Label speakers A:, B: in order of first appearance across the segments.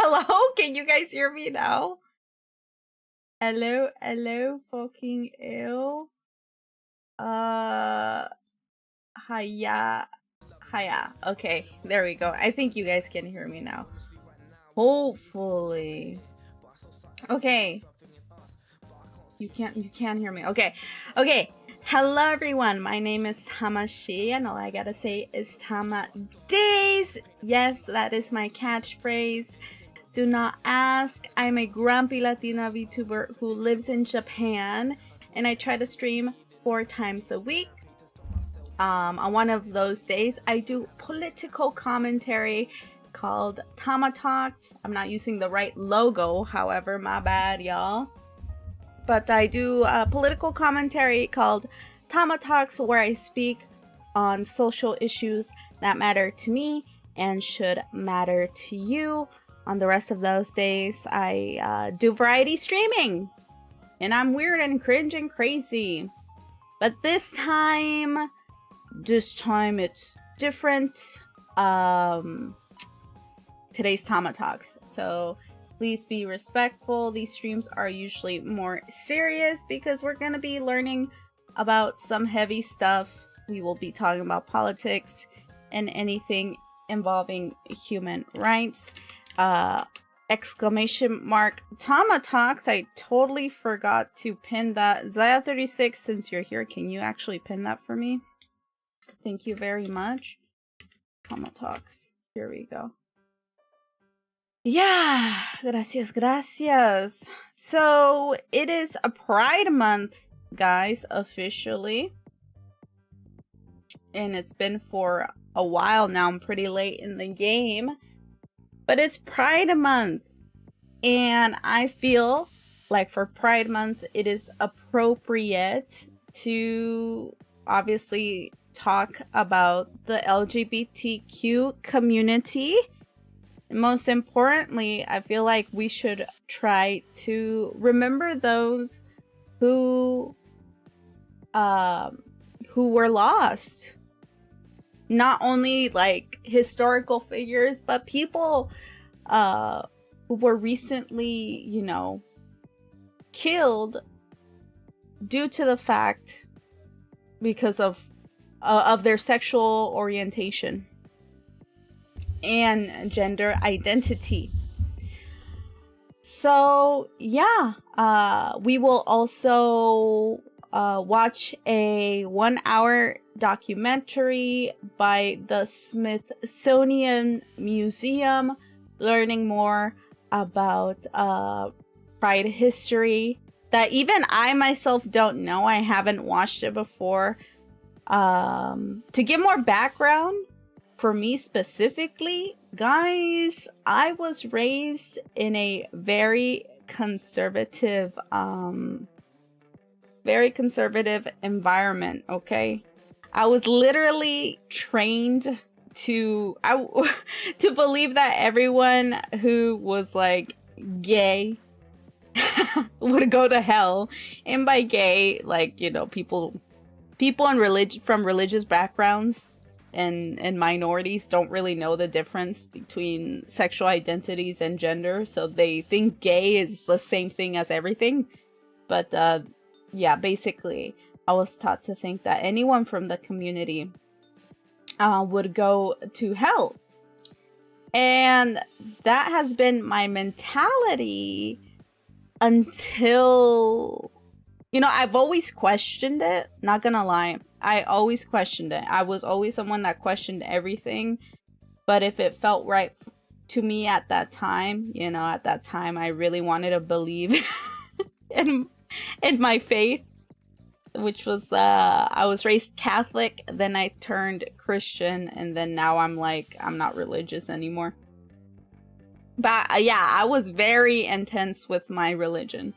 A: Hello? Can you guys hear me now? Hello, hello, fucking ew. Hiya. Hiya. Okay, there we go. I think you guys can hear me now. Hopefully. Okay. You can't hear me. Okay. Okay. Hello everyone. My name is Tamashi, and all I gotta say is Tama Days. Yes, that is my catchphrase. Do not ask. I'm a grumpy Latina VTuber who lives in Japan, and I try to stream 4 times a week. On one of those days, I do political commentary called Tama Talks. I'm not using the right logo, however, my bad, y'all. But I do a political commentary called Tama Talks, where I speak on social issues that matter to me and should matter to you. On the rest of those days, I do variety streaming, and I'm weird and cringe and crazy. But this time it's different. Today's Tama Talks, so please be respectful. These streams are usually more serious because we're going to be learning about some heavy stuff. We will be talking about politics and anything involving human rights. Exclamation mark Tama Talks. I totally forgot to pin that. Zaya36, since you're here, can you actually pin that for me? Thank you very much. Tama Talks. Here we go. Yeah, gracias, gracias. So it is a Pride Month, guys, officially. And it's been for a while now. I'm pretty late in the game. But it's Pride Month. And I feel like for Pride Month, it is appropriate to obviously talk about the LGBTQ community. Most importantly, I feel like we should try to remember those who were lost. Not only like historical figures, but people who were recently, you know, killed due to the fact because of their sexual orientation and gender identity. So yeah, we will also watch a 1-hour documentary by the Smithsonian Museum, learning more about Pride history that even I myself don't know. I haven't watched it before. To give more background, for me specifically, guys, I was raised in a very conservative environment, okay? I was literally trained to believe that everyone who was like gay would go to hell. And by gay, like, you know, people in from religious backgrounds and minorities don't really know the difference between sexual identities and gender, so they think gay is the same thing as everything. But yeah, basically I was taught to think that anyone from the community would go to hell, and that has been my mentality until, you know, I've always questioned it, not gonna lie. I always questioned it. I was always someone that questioned everything. But if it felt right to me at that time, you know, at that time, I really wanted to believe in my faith, which was, I was raised Catholic, then I turned Christian, and then now I'm like, I'm not religious anymore. But yeah, I was very intense with my religion.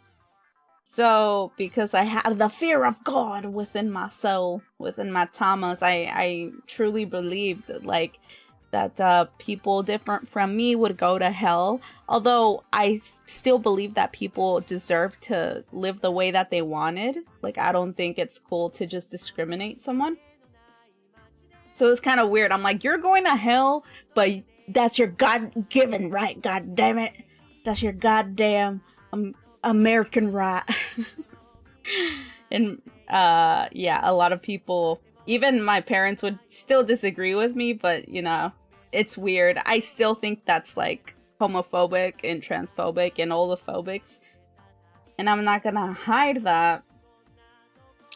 A: So, because I had the fear of God within my soul, within my tamas, I truly believed like that people different from me would go to hell. Although I still believe that people deserve to live the way that they wanted. Like, I don't think it's cool to just discriminate someone. So it's kind of weird. I'm like, you're going to hell, but That's your God-given right, god damn it. That's your goddamn American right. And yeah, a lot of people, even my parents, would still disagree with me, but you know, it's weird. I still think that's like homophobic and transphobic and all the phobics, and I'm not gonna hide that.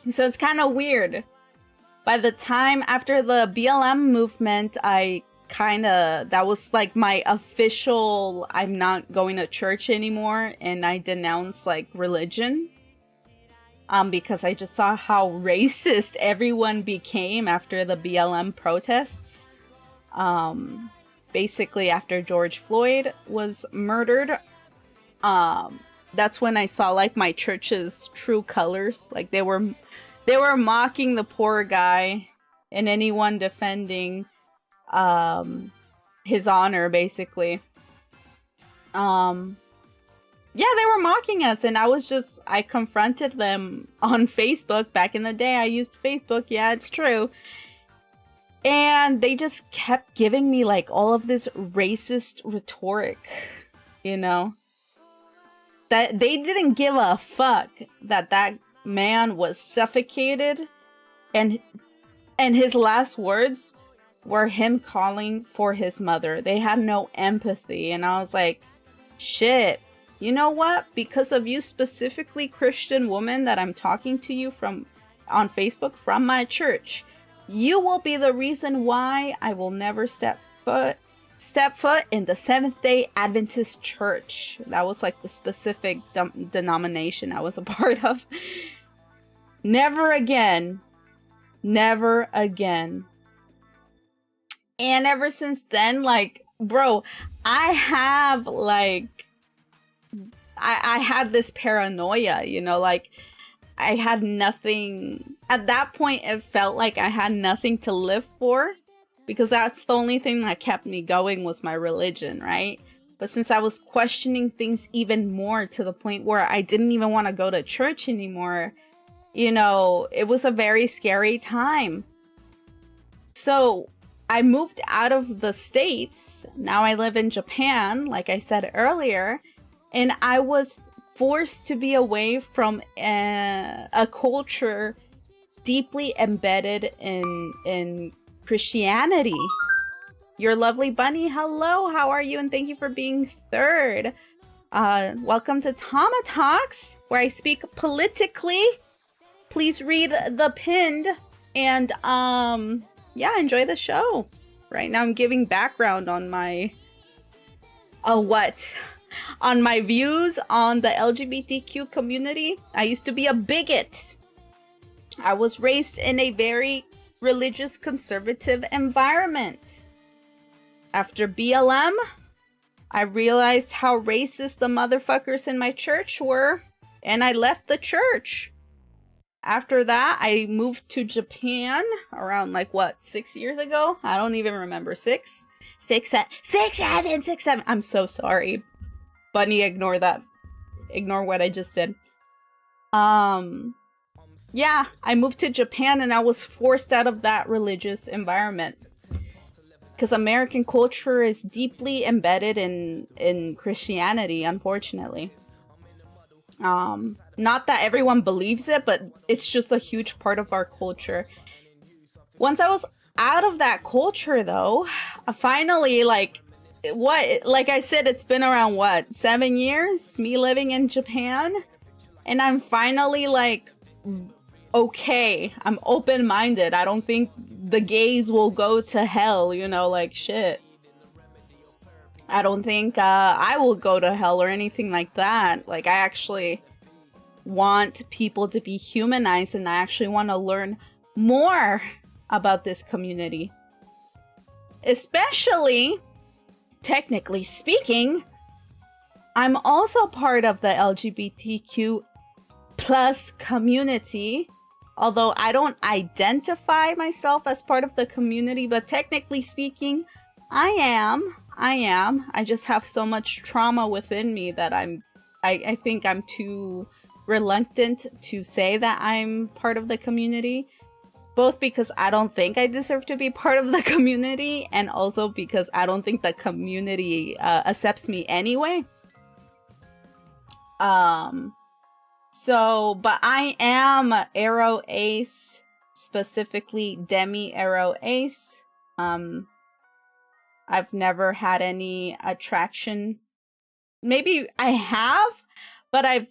A: So it's kind of weird. By the time after the BLM movement, that was like my official, I'm not going to church anymore, and I denounced like religion. Because I just saw how racist everyone became after the BLM protests. Basically after George Floyd was murdered. That's when I saw like my church's true colors. Like they were mocking the poor guy and anyone defending his honor, basically. Yeah, they were mocking us, and I confronted them on Facebook. Back in the day, I used Facebook. Yeah, it's true. And they just kept giving me like all of this racist rhetoric, you know? That they didn't give a fuck that man was suffocated, and his last words were him calling for his mother. They had no empathy, and I was like, shit. You know what? Because of you specifically, Christian woman that I'm talking to you from on Facebook from my church, you will be the reason why I will never step foot in the Seventh-day Adventist Church. That was like the specific denomination I was a part of. Never again. Never again. And ever since then, like, bro, I have like I had this paranoia, you know, like I had nothing. At that point, it felt like I had nothing to live for, because that's the only thing that kept me going was my religion, right? But since I was questioning things even more to the point where I didn't even want to go to church anymore, you know, it was a very scary time. So I moved out of the States. Now I live in Japan, like I said earlier. And I was forced to be away from a culture deeply embedded in Christianity. Your lovely bunny, hello, how are you? And thank you for being third. Welcome to Tama Talks, where I speak politically. Please read the pinned, and yeah, enjoy the show. Right now I'm giving background on my on my views on the LGBTQ community. I used to be a bigot. I was raised in a very religious conservative environment. After BLM, I realized how racist the motherfuckers in my church were, and I left the church. After that, I moved to Japan around like what, 6 years ago? I don't even remember. Six, seven. I'm so sorry. Bunny, ignore that. Ignore what I just did. Yeah, I moved to Japan and I was forced out of that religious environment. Because American culture is deeply embedded in Christianity, unfortunately. Not that everyone believes it, but it's just a huge part of our culture. Once I was out of that culture, though, finally, like I said, it's been around, 7 years, me living in Japan? And I'm finally, like, okay, I'm open-minded. I don't think the gays will go to hell, you know, like, shit. I don't think I will go to hell or anything like that. Like, I actually want people to be humanized, and I actually want to learn more about this community. Especially, technically speaking, I'm also part of the LGBTQ plus community. Although I don't identify myself as part of the community, but technically speaking, I am. I just have so much trauma within me that I think I'm too reluctant to say that I'm part of the community. both because I don't think I deserve to be part of the community, and also because I don't think the community accepts me anyway. So, but I am Arrow Ace, specifically Demi Arrow Ace. I've never had any attraction. Maybe I have, but I've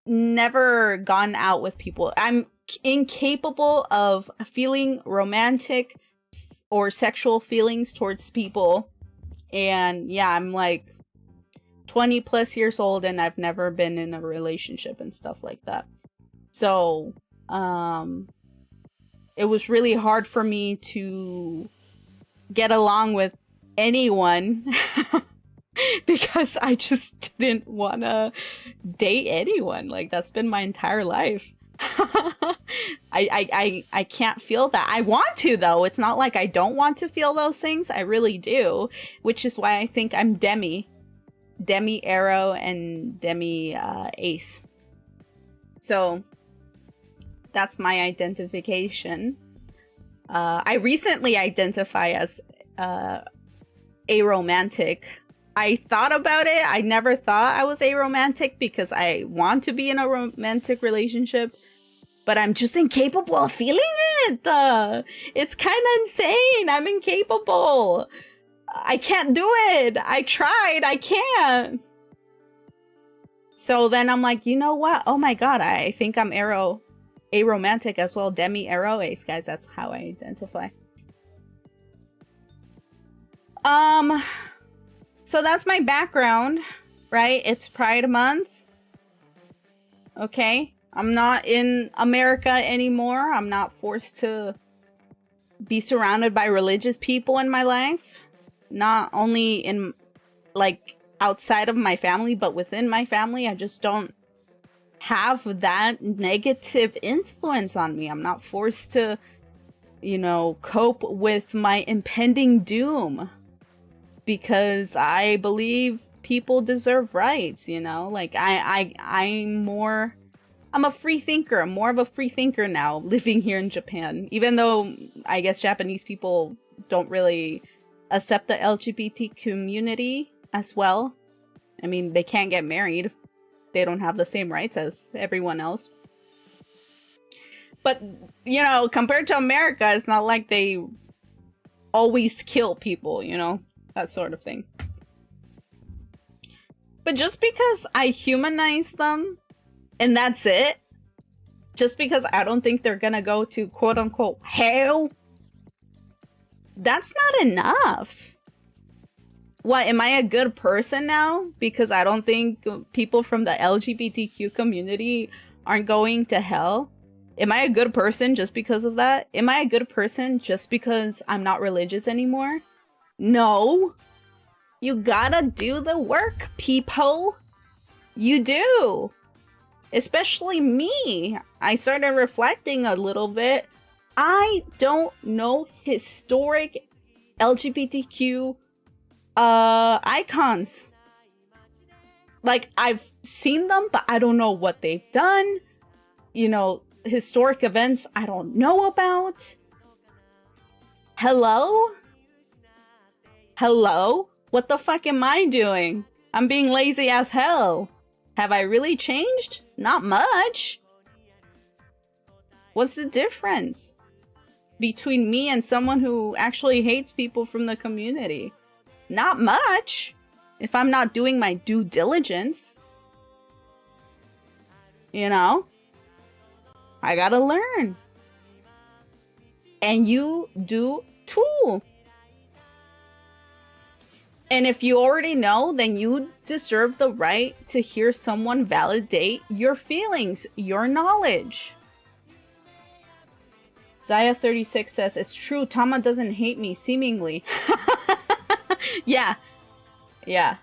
A: never gone out with people. I'm incapable of feeling romantic or sexual feelings towards people. And yeah, I'm like 20 plus years old and I've never been in a relationship and stuff like that. So, it was really hard for me to get along with anyone because I just didn't want to date anyone. Like, that's been my entire life. I can't feel that. I want to, though. It's not like I don't want to feel those things. I really do, which is why I think I'm Demi Arrow and Demi Ace. So that's my identification. I recently identify as aromantic. I thought about it. I never thought I was aromantic because I want to be in a romantic relationship, but I'm just incapable of feeling it. It's kind of insane. I'm incapable. I can't do it. I tried. I can't. So then I'm like, you know what? Oh my god, I think I'm aromantic as well. Demi Arrow Ace, guys. That's how I identify. So that's my background, right? It's Pride Month. Okay. I'm not in America anymore. I'm not forced to be surrounded by religious people in my life. Not only in, like, outside of my family, but within my family. I just don't have that negative influence on me. I'm not forced to, you know, cope with my impending doom because I believe people deserve rights, you know? Like, I'm a free thinker. I'm more of a free thinker now living here in Japan, even though I guess Japanese people don't really accept the LGBT community as well. I mean, they can't get married. They don't have the same rights as everyone else. But, you know, compared to America, it's not like they always kill people, you know? That sort of thing. But just because I humanize them, and that's it, just because I don't think they're gonna go to quote-unquote hell, that's not enough. What, am I a good person now? Because I don't think people from the LGBTQ community aren't going to hell? Am I a good person just because of that? Am I a good person just because I'm not religious anymore? No. You gotta do the work, people. You do. Especially me. I started reflecting a little bit. I don't know historic LGBTQ icons. Like, I've seen them, but I don't know what they've done. You know, historic events I don't know about. Hello? Hello? What the fuck am I doing? I'm being lazy as hell. Have I really changed? Not much. What's the difference between me and someone who actually hates people from the community? Not much. If I'm not doing my due diligence. You know? I gotta learn. And you do too. And if you already know, then you deserve the right to hear someone validate your feelings, your knowledge. Zaya36 says, it's true, Tama doesn't hate me, seemingly. Yeah. Yeah.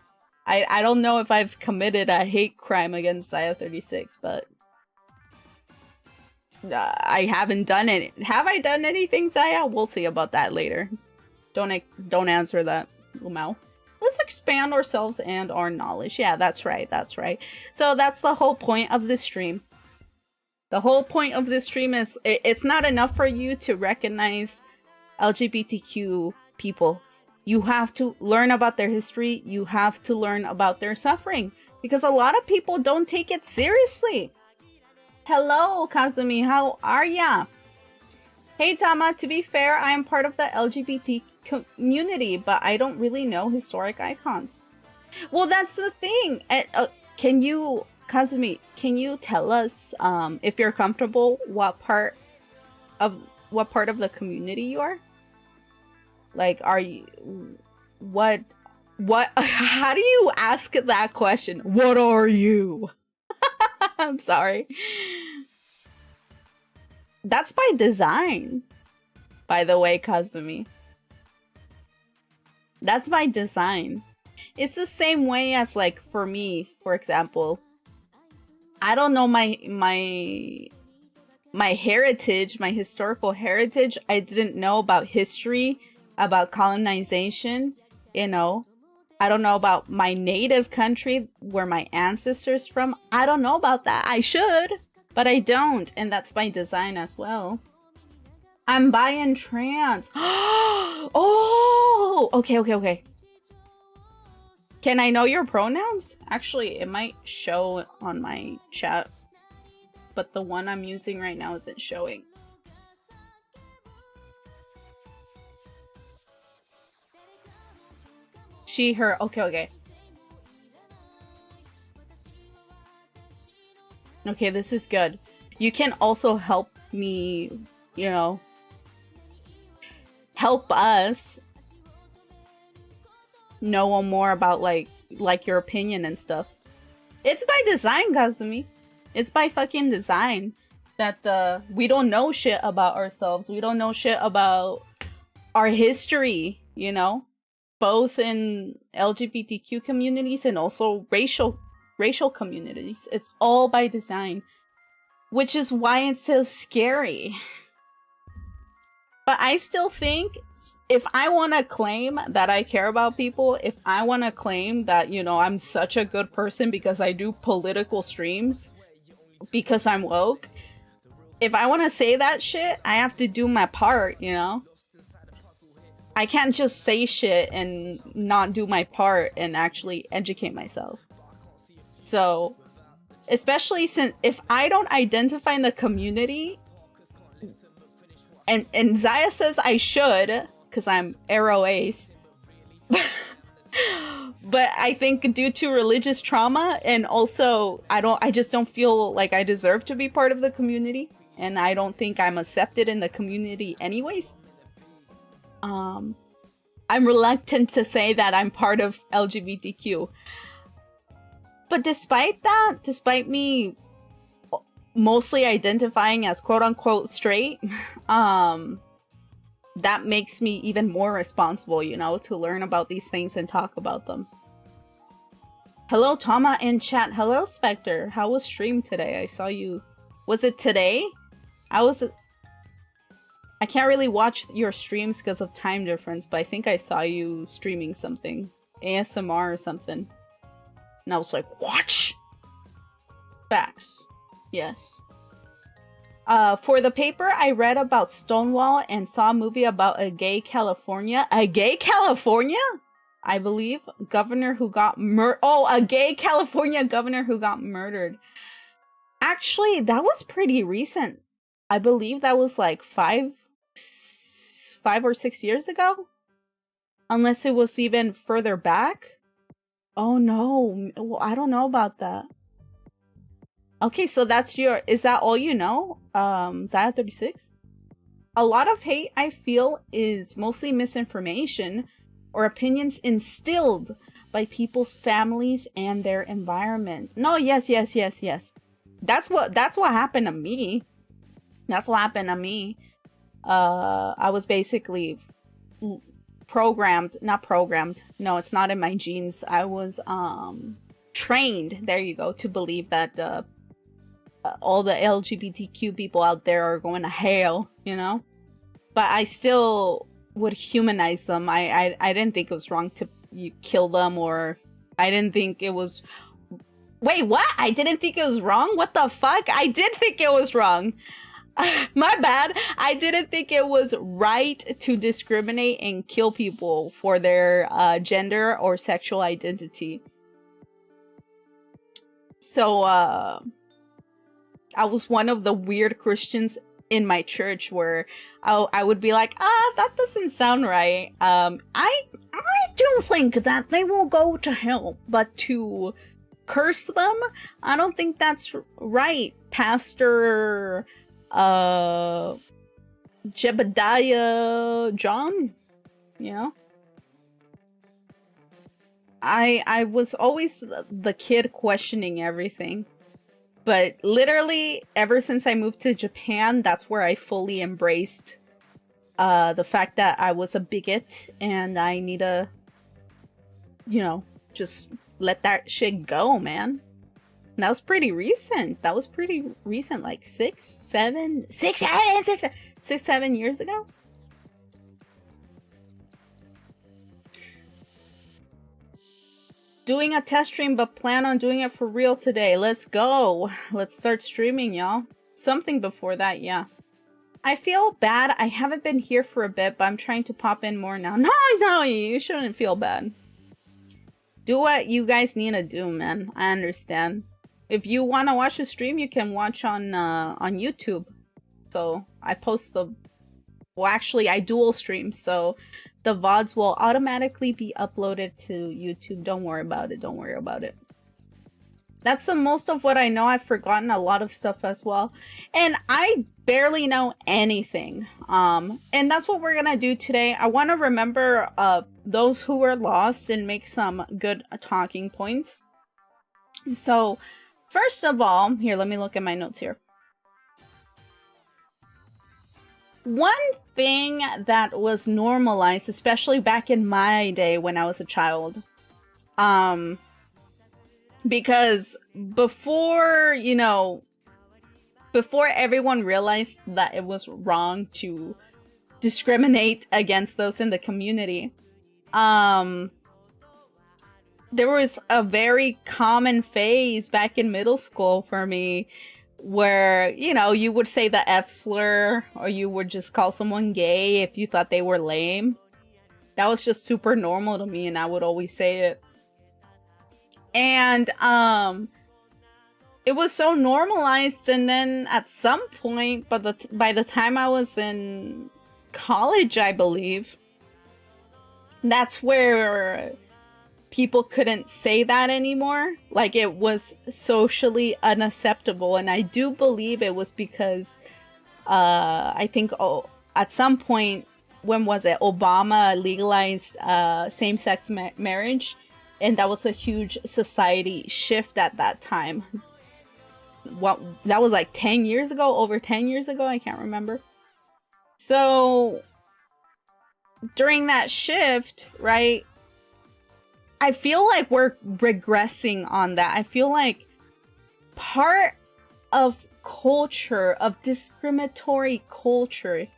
A: I don't know if I've committed a hate crime against Zaya36, but I haven't done it. Have I done anything, Zaya? We'll see about that later. Don't answer that, Lumao. Let's expand ourselves and our knowledge. Yeah, that's right. That's right. So that's the whole point of this stream. The whole point of this stream is it's not enough for you to recognize LGBTQ people. You have to learn about their history. You have to learn about their suffering, because a lot of people don't take it seriously. Hello, Kazumi. How are ya? Hey, Tama. To be fair, I am part of the LGBT community, but I don't really know historic icons. Well, that's the thing. Can you, Kazumi, can you tell us, if you're comfortable, what part of the community you are? Like, are you, what, how do you ask that question? What are you? I'm sorry. That's by design, by the way, Kazumi. That's by design. It's the same way as, like, for me, for example, I don't know my heritage, my historical heritage. I didn't know about history, about colonization, you know. I don't know about my native country, where my ancestors from. I don't know about that. I should, but I don't, and that's by design as well. I'm bi and trans. Oh, okay. Can I know your pronouns? Actually, it might show on my chat, but the one I'm using right now isn't showing. She, her. Okay. Okay, this is good. You can also help me, you know, help us know more about like your opinion and stuff. It's by design, Kazumi. It's by fucking design that we don't know shit about ourselves. We don't know shit about our history, you know, both in LGBTQ communities and also racial communities. It's all by design, which is why it's so scary. But I still think, if I want to claim that I care about people, if I want to claim that, you know, I'm such a good person because I do political streams, because I'm woke, if I want to say that shit, I have to do my part, you know? I can't just say shit and not do my part and actually educate myself. So, especially since if I don't identify in the community, and Zaya says I should, because I'm Arrow Ace, but I think due to religious trauma, and also I just don't feel like I deserve to be part of the community, and I don't think I'm accepted in the community anyways. I'm reluctant to say that I'm part of LGBTQ. But despite that, despite me mostly identifying as quote-unquote straight, that makes me even more responsible, you know, to learn about these things and talk about them. Hello, Tama in chat. Hello, Spectre. How was stream today? I saw you. Was it today? I can't really watch your streams because of time difference, but I think I saw you streaming something. ASMR or something. And I was like, watch! Facts. Yes. For the paper, I read about Stonewall and saw a movie about a gay California. A gay California? I believe. Governor who got a gay California governor who got murdered. Actually, that was pretty recent. I believe that was like 5 or 6 years ago? Unless it was even further back? Oh no. Well, I don't know about that. Okay, so that's is that all you know? Zaya 36? A lot of hate, I feel, is mostly misinformation or opinions instilled by people's families and their environment. No, yes. That's what happened to me. That's what happened to me. I was basically not programmed. No, it's not in my genes. I was trained, there you go, to believe that all the LGBTQ people out there are going to hell, you know? But I still would humanize them. I didn't think it was wrong to kill them, or I didn't think it was Wait, what? I didn't think it was wrong? What the fuck? I did think it was wrong. My bad. I didn't think it was right to discriminate and kill people for their gender or sexual identity. So, I was one of the weird Christians in my church where I would be like, that doesn't sound right. I do think that they will go to hell, but to curse them, I don't think that's right, Pastor Jebediah John. You know, I was always the kid questioning everything. But literally, ever since I moved to Japan, that's where I fully embraced the fact that I was a bigot and I need to, you know, just let that shit go, man. And that was pretty recent. Like 7 years ago. Doing a test stream, but plan on doing it for real today. Let's go. Let's start streaming, y'all. Something before that, yeah. I feel bad. I haven't been here for a bit, but I'm trying to pop in more now. No, you shouldn't feel bad. Do what you guys need to do, man. I understand. If you want to watch a stream, you can watch on YouTube. So I post the... Well, actually, I dual stream, so the VODs will automatically be uploaded to YouTube. Don't worry about it. Don't worry about it. That's the most of what I know. I've forgotten a lot of stuff as well. And I barely know anything. And that's what we're going to do today. I want to remember those who were lost and make some good talking points. So, first of all, here, let me look at my notes here. One thing that was normalized, especially back in my day when I was a child, because before, you know, before everyone realized that it was wrong to discriminate against those in the community, there was a very common phase back in middle school for me where, you know, you would say the F slur, or you would just call someone gay if you thought they were lame. That was just super normal to me, and I would always say it. And it was so normalized, and then at some point, by the time I was in college, I believe, that's where people couldn't say that anymore. Like, it was socially unacceptable. And I do believe it was because I think at some point, when was it, Obama legalized same-sex marriage, and that was a huge society shift at that time. That was like 10 years ago, over 10 years ago, I can't remember. So during that shift, right, I feel like we're regressing on that. I feel like part of culture, of discriminatory culture,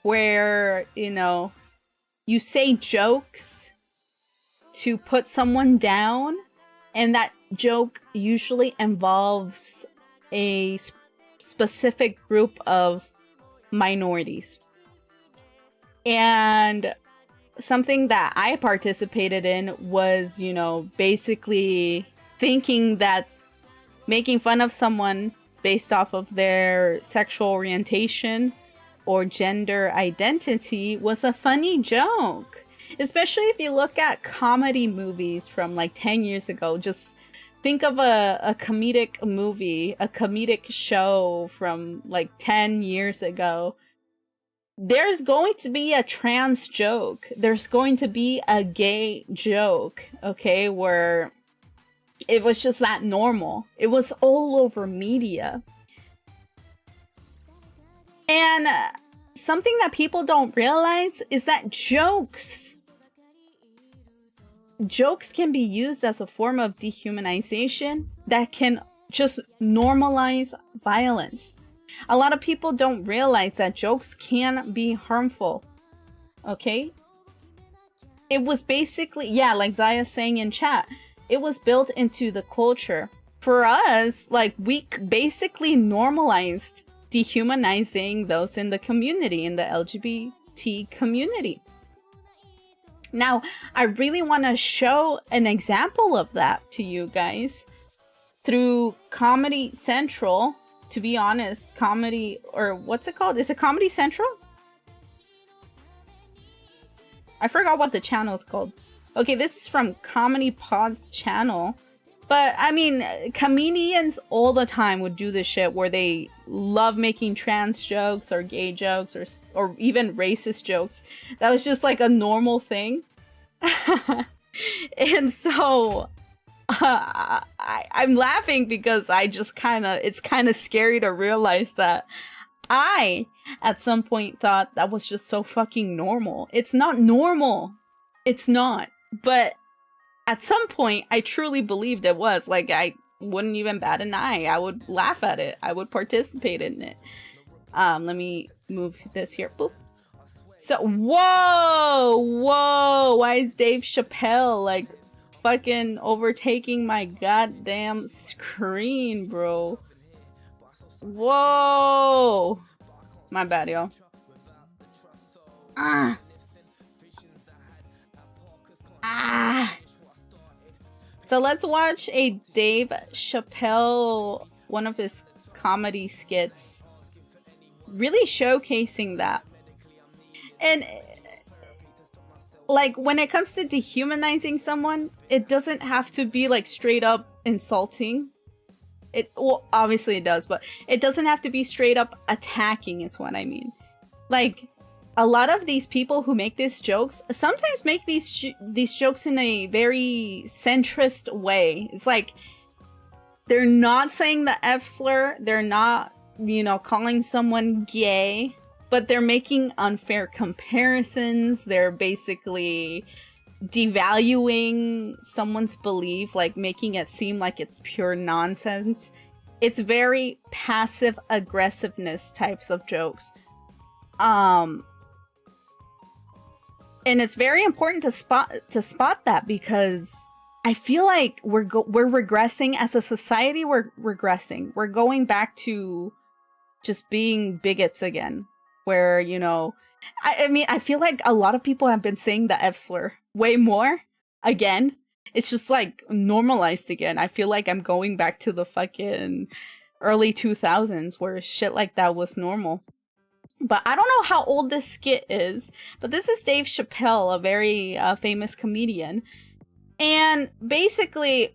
A: where, you know, you say jokes to put someone down, and that joke usually involves a specific group of minorities. And something that I participated in was, you know, basically thinking that making fun of someone based off of their sexual orientation or gender identity was a funny joke. Especially if you look at comedy movies from like 10 years ago. Just think of a comedic movie, a comedic show from like 10 years ago. There's going to be a trans joke. There's going to be a gay joke, okay, where it was just that normal. It was all over media. And something that people don't realize is that jokes can be used as a form of dehumanization that can just normalize violence. A lot of people don't realize that jokes can be harmful. Okay? It was basically, yeah, like Zaya's saying in chat, it was built into the culture. for us, like, we basically normalized dehumanizing those in the community, in the LGBT community. Now, I really want to show an example of that to you guys through Comedy Central. To be honest, comedy, or what's it called? Is it Comedy Central? I forgot what the channel is called. Okay, this is from Comedy Pod's channel. But, I mean, comedians all the time would do this shit where they love making trans jokes or gay jokes or even racist jokes. That was just like a normal thing. And so I'm laughing because it's kind of scary to realize that I, at some point, thought that was just so fucking normal. It's not normal. It's not. But at some point, I truly believed it was. Like, I wouldn't even bat an eye. I would laugh at it. I would participate in it. Let me move this here. Boop. So, whoa! Why is Dave Chappelle, like, fucking overtaking my goddamn screen, bro? Whoa! My bad, y'all. So let's watch a Dave Chappelle, one of his comedy skits, really showcasing that. And like, when it comes to dehumanizing someone, it doesn't have to be like straight up insulting. Well, obviously it does, but it doesn't have to be straight up attacking is what I mean. Like, a lot of these people who make these jokes sometimes make these jokes in a very centrist way. It's like, they're not saying the F slur, they're not, you know, calling someone gay, but they're making unfair comparisons. They're basically devaluing someone's belief, like making it seem like it's pure nonsense. It's very passive aggressiveness types of jokes. And it's very important to spot that, because I feel like we're regressing as a society. We're regressing. We're going back to just being bigots again, where, you know, I mean, I feel like a lot of people have been saying the F slur way more again. It's just like normalized again. I feel like I'm going back to the fucking early 2000s where shit like that was normal. But I don't know how old this skit is, but this is Dave Chappelle, a very famous comedian. And basically,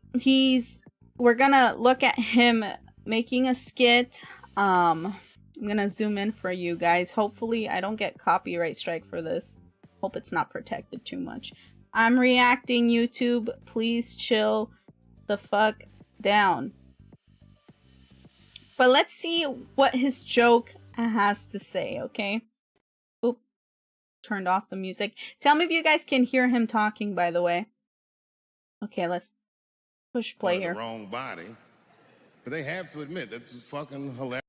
A: we're gonna look at him making a skit. I'm gonna zoom in for you guys. Hopefully, I don't get copyright strike for this. Hope it's not protected too much. I'm reacting, YouTube. Please chill the fuck down. But let's see what his joke has to say, okay? Oop. Turned off the music. Tell me if you guys can hear him talking, by the way. Okay, let's push play here.
B: The wrong body. But they have to admit, that's a fucking hilarious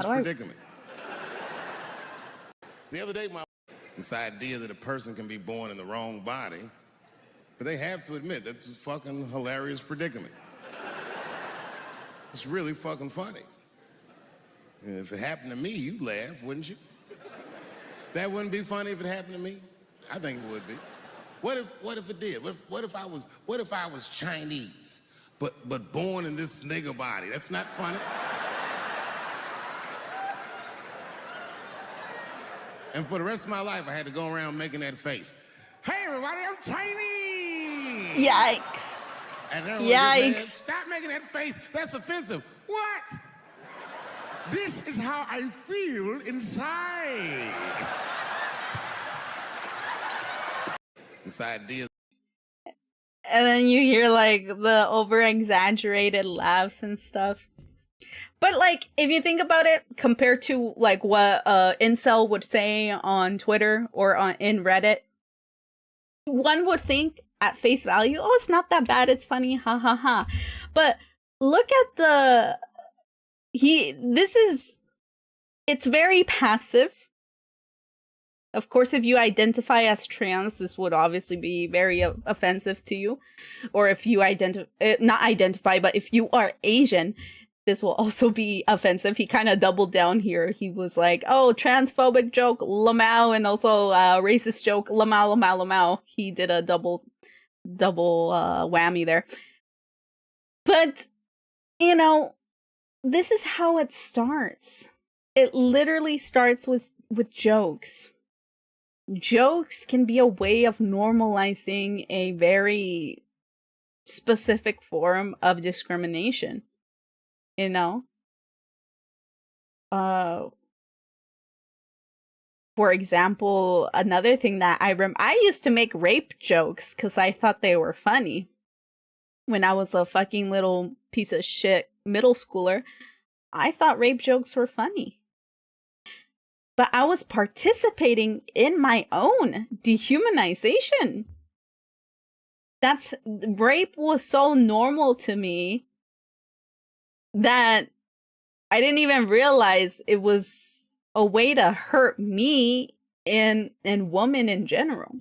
B: predicament. The other day, this idea that a person can be born in the wrong body, but they have to admit, that's a fucking hilarious predicament. It's really fucking funny. If it happened to me, you'd laugh, wouldn't you? That wouldn't be funny if it happened to me? I think it would be. What if it did? What if I was Chinese, but born in this nigger body? That's not funny. And for the rest of my life, I had to go around making that face. Hey, everybody, I'm Chinese!
A: Yikes.
B: And
A: yikes.
B: Stop making that face. That's offensive. What? This is how I feel inside. This idea.
A: And then you hear like the over-exaggerated laughs and stuff. But like, if you think about it, compared to like what incel would say on Twitter or in Reddit, one would think at face value, oh, it's not that bad, it's funny, ha ha ha. But look at it's very passive. Of course, if you identify as trans, this would obviously be very offensive to you. Or if you not identify, but if you are Asian, this will also be offensive. He kind of doubled down here. He was like, oh, transphobic joke, lamau, and also racist joke, lamau, lamau, lamau. He did a double whammy there. But, you know, this is how it starts. It literally starts with jokes. Jokes can be a way of normalizing a very specific form of discrimination. You know? For example, another thing that I used to make rape jokes because I thought they were funny. When I was a fucking little piece of shit middle schooler, I thought rape jokes were funny. But I was participating in my own dehumanization. Rape was so normal to me that I didn't even realize it was a way to hurt me and women in general.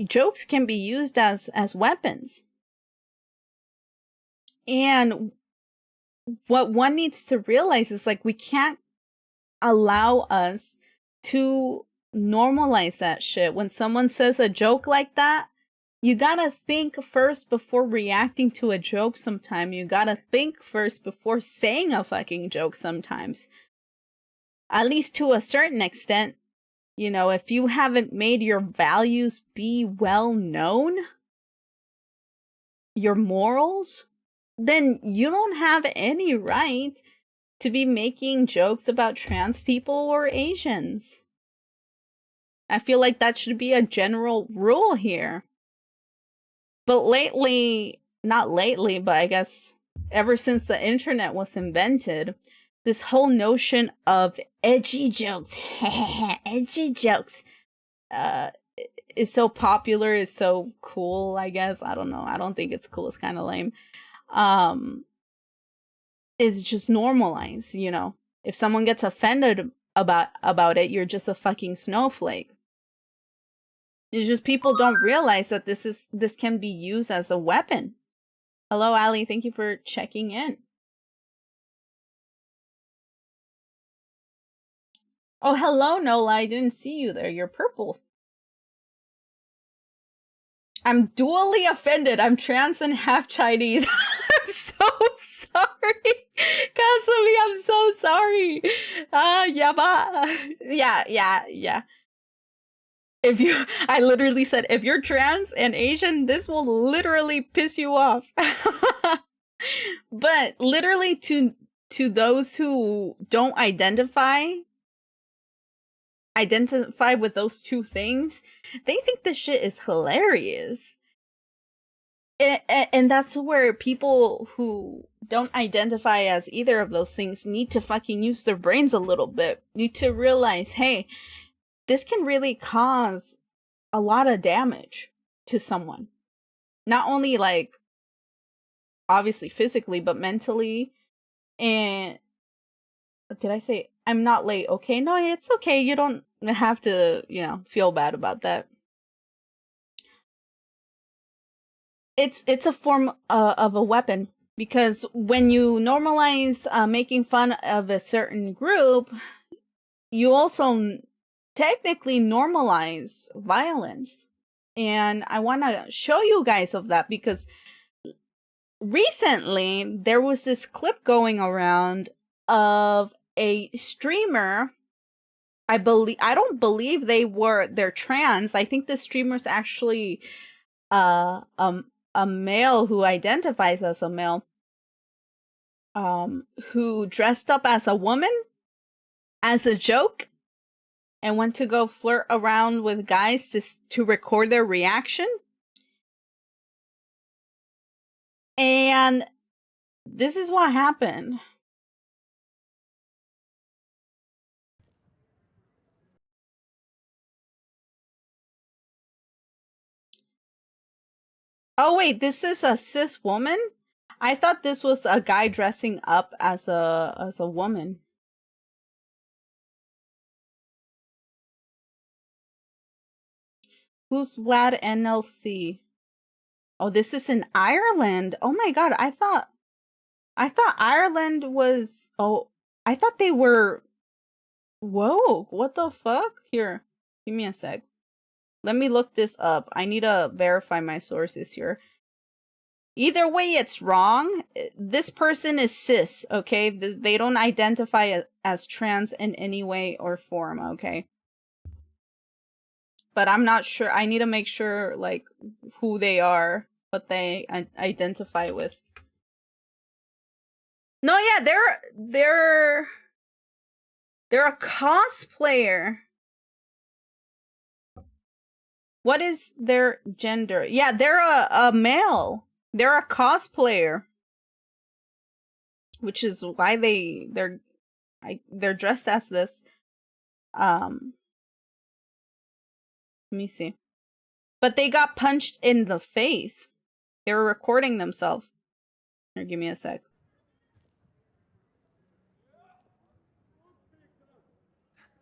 A: Jokes can be used as weapons. And what one needs to realize is, like, we can't allow us to normalize that shit. When someone says a joke like that, you gotta think first before reacting to a joke sometime. You gotta think first before saying a fucking joke sometimes. At least to a certain extent. You know, if you haven't made your values be well known, your morals, then you don't have any right to be making jokes about trans people or Asians. I feel like that should be a general rule here. But not lately, but I guess ever since the internet was invented, this whole notion of edgy jokes, edgy jokes, is so popular, is so cool, I guess. I don't know. I don't think it's cool. It's kind of lame. Is just normalized, you know. If someone gets offended about it, you're just a fucking snowflake. It's just people don't realize that this can be used as a weapon. Hello, Ali. Thank you for checking in. Oh, hello, Nola. I didn't see you there. You're purple. I'm dually offended. I'm trans and half Chinese. I'm so sorry. Kasumi, I'm so sorry. Yeah. I literally said, if you're trans and Asian, this will literally piss you off. But literally to those who don't identify with those two things, they think this shit is hilarious. And that's where people who don't identify as either of those things need to fucking use their brains a little bit. Need to realize, hey, this can really cause a lot of damage to someone. Not only, like, obviously physically, but mentally. And did I say I'm not late? Okay, no, it's okay. You don't have to, feel bad about that. It's a form of a weapon, because when you normalize making fun of a certain group, you also technically normalize violence. And I want to show you guys of that, because recently there was this clip going around of a streamer. I don't believe they're trans. I think the streamer's actually a male who identifies as a male, who dressed up as a woman as a joke and went to go flirt around with guys to record their reaction. And this is what happened. Oh wait, this is a cis woman? I thought this was a guy dressing up as a woman. Who's Vlad NLC? Oh, this is in Ireland. Oh my god, I thought Ireland was... Oh, I thought they were... Whoa, what the fuck? Here, give me a sec. Let me look this up. I need to verify my sources here. Either way, it's wrong. This person is cis, okay? They don't identify as trans in any way or form, okay? But I'm not sure. I need to make sure, like, who they are, what they identify with. No, yeah, they're a cosplayer. What is their gender? Yeah, they're a male. They're a cosplayer, which is why they're dressed as this. Let me see. But they got punched in the face. They were recording themselves. Here, give me a sec.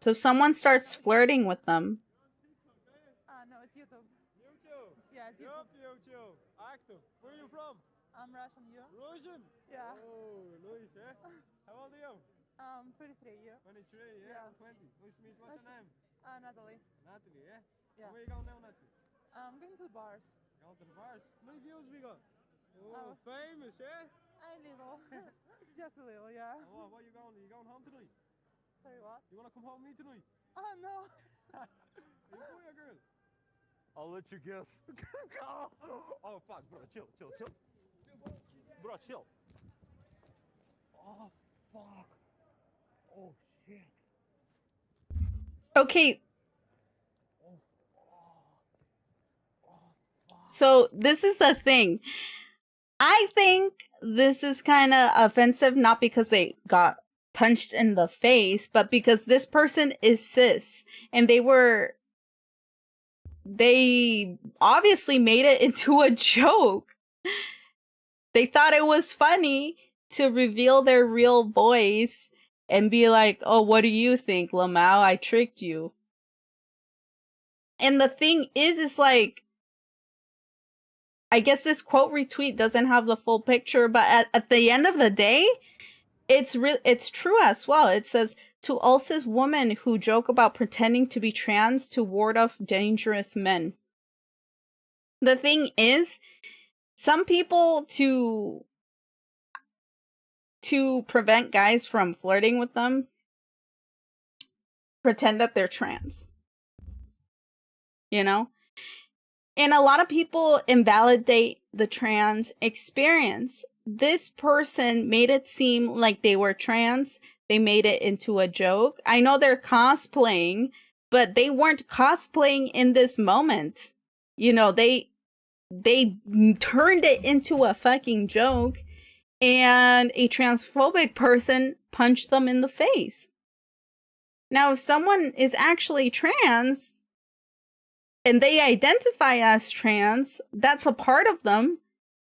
A: So someone starts flirting with them.
C: No, it's YouTube. YouTube? Yeah, it's YouTube. YouTube. Active. Where are you from? I'm Russian. You? Russian? Yeah. Oh, Luis, eh? How old are you? 23. You? 23, yeah? I'm 20. Nice to meet you. What's your name? Natalie. Natalie, yeah? Yeah. Where are you going now, Natalie? I'm going to the bars. Going to the bars? How many views we got? Oh, famous, yeah? A little. Just a little, yeah. Oh, what are you going? Are you going home tonight? Sorry, what? You want to come home with me tonight? Oh, no. Are you boy or girl? I'll let you guess. Oh, fuck, bro, chill. Bro, chill. Oh, fuck. Oh, shit.
A: Okay. So this is the thing. I think this is kind of offensive, not because they got punched in the face, but because this person is cis, and they obviously made it into a joke. They thought it was funny to reveal their real voice and be like, oh, what do you think, Lamau? I tricked you. And the thing is like, I guess this quote retweet doesn't have the full picture, but at the end of the day, it's true as well. It says, to all cis women who joke about pretending to be trans to ward off dangerous men. The thing is, some people to prevent guys from flirting with them pretend that they're trans. You know? And a lot of people invalidate the trans experience. This person made it seem like they were trans. They made it into a joke. I know they're cosplaying, but they weren't cosplaying in this moment. You know, they turned it into a fucking joke, and a transphobic person punched them in the face. Now, if someone is actually trans and they identify as trans, that's a part of them.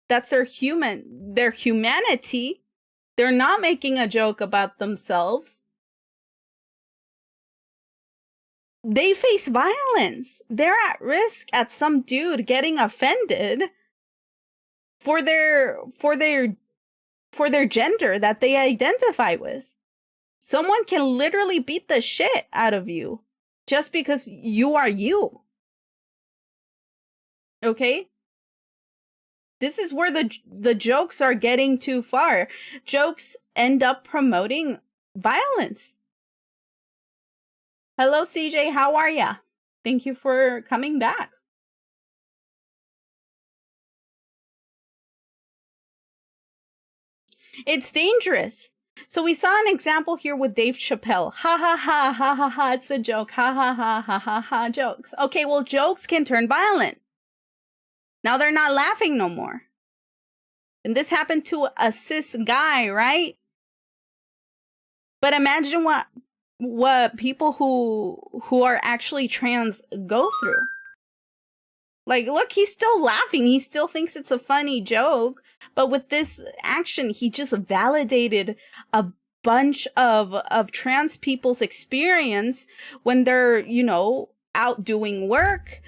A: That's their humanity. They're not making a joke about themselves. They face violence. They're at risk at some dude getting offended for their gender that they identify with. Someone can literally beat the shit out of you just because you are you. Okay? This is where the jokes are getting too far. Jokes end up promoting violence. Hello, CJ. How are ya? Thank you for coming back. It's dangerous. So we saw an example here with Dave Chappelle. Ha ha ha ha ha ha. It's a joke. Ha ha ha ha ha ha. Jokes. Okay, well, jokes can turn violent. Now they're not laughing no more. And this happened to a cis guy, right? But imagine what people who are actually trans go through. Like, look, he's still laughing. He still thinks it's a funny joke. But with this action, he just validated a bunch of trans people's experience when they're, you know, out doing work.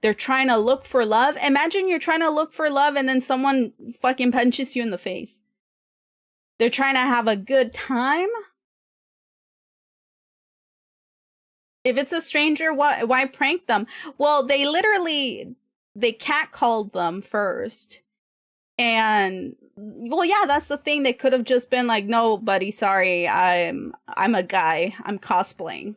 A: They're trying to look for love. Imagine you're trying to look for love and then someone fucking punches you in the face. They're trying to have a good time. If it's a stranger, why prank them? Well, they catcalled them first. And, well, yeah, that's the thing. They could have just been like, no, buddy, sorry, I'm a guy. I'm cosplaying.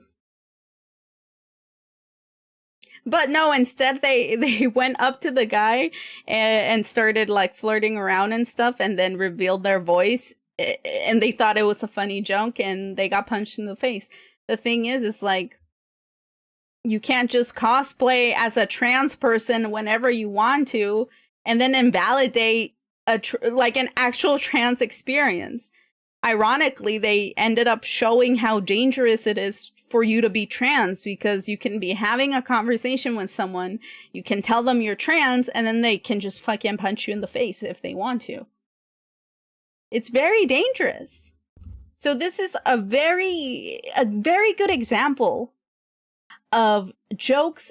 A: But no, instead they went up to the guy and started like flirting around and stuff, and then revealed their voice, and they thought it was a funny joke, and they got punched in the face. The thing is like, you can't just cosplay as a trans person whenever you want to, and then invalidate like an actual trans experience. Ironically, they ended up showing how dangerous it is for you to be trans, because you can be having a conversation with someone, you can tell them you're trans, and then they can just fucking punch you in the face if they want to. It's very dangerous. So this is a very good example of jokes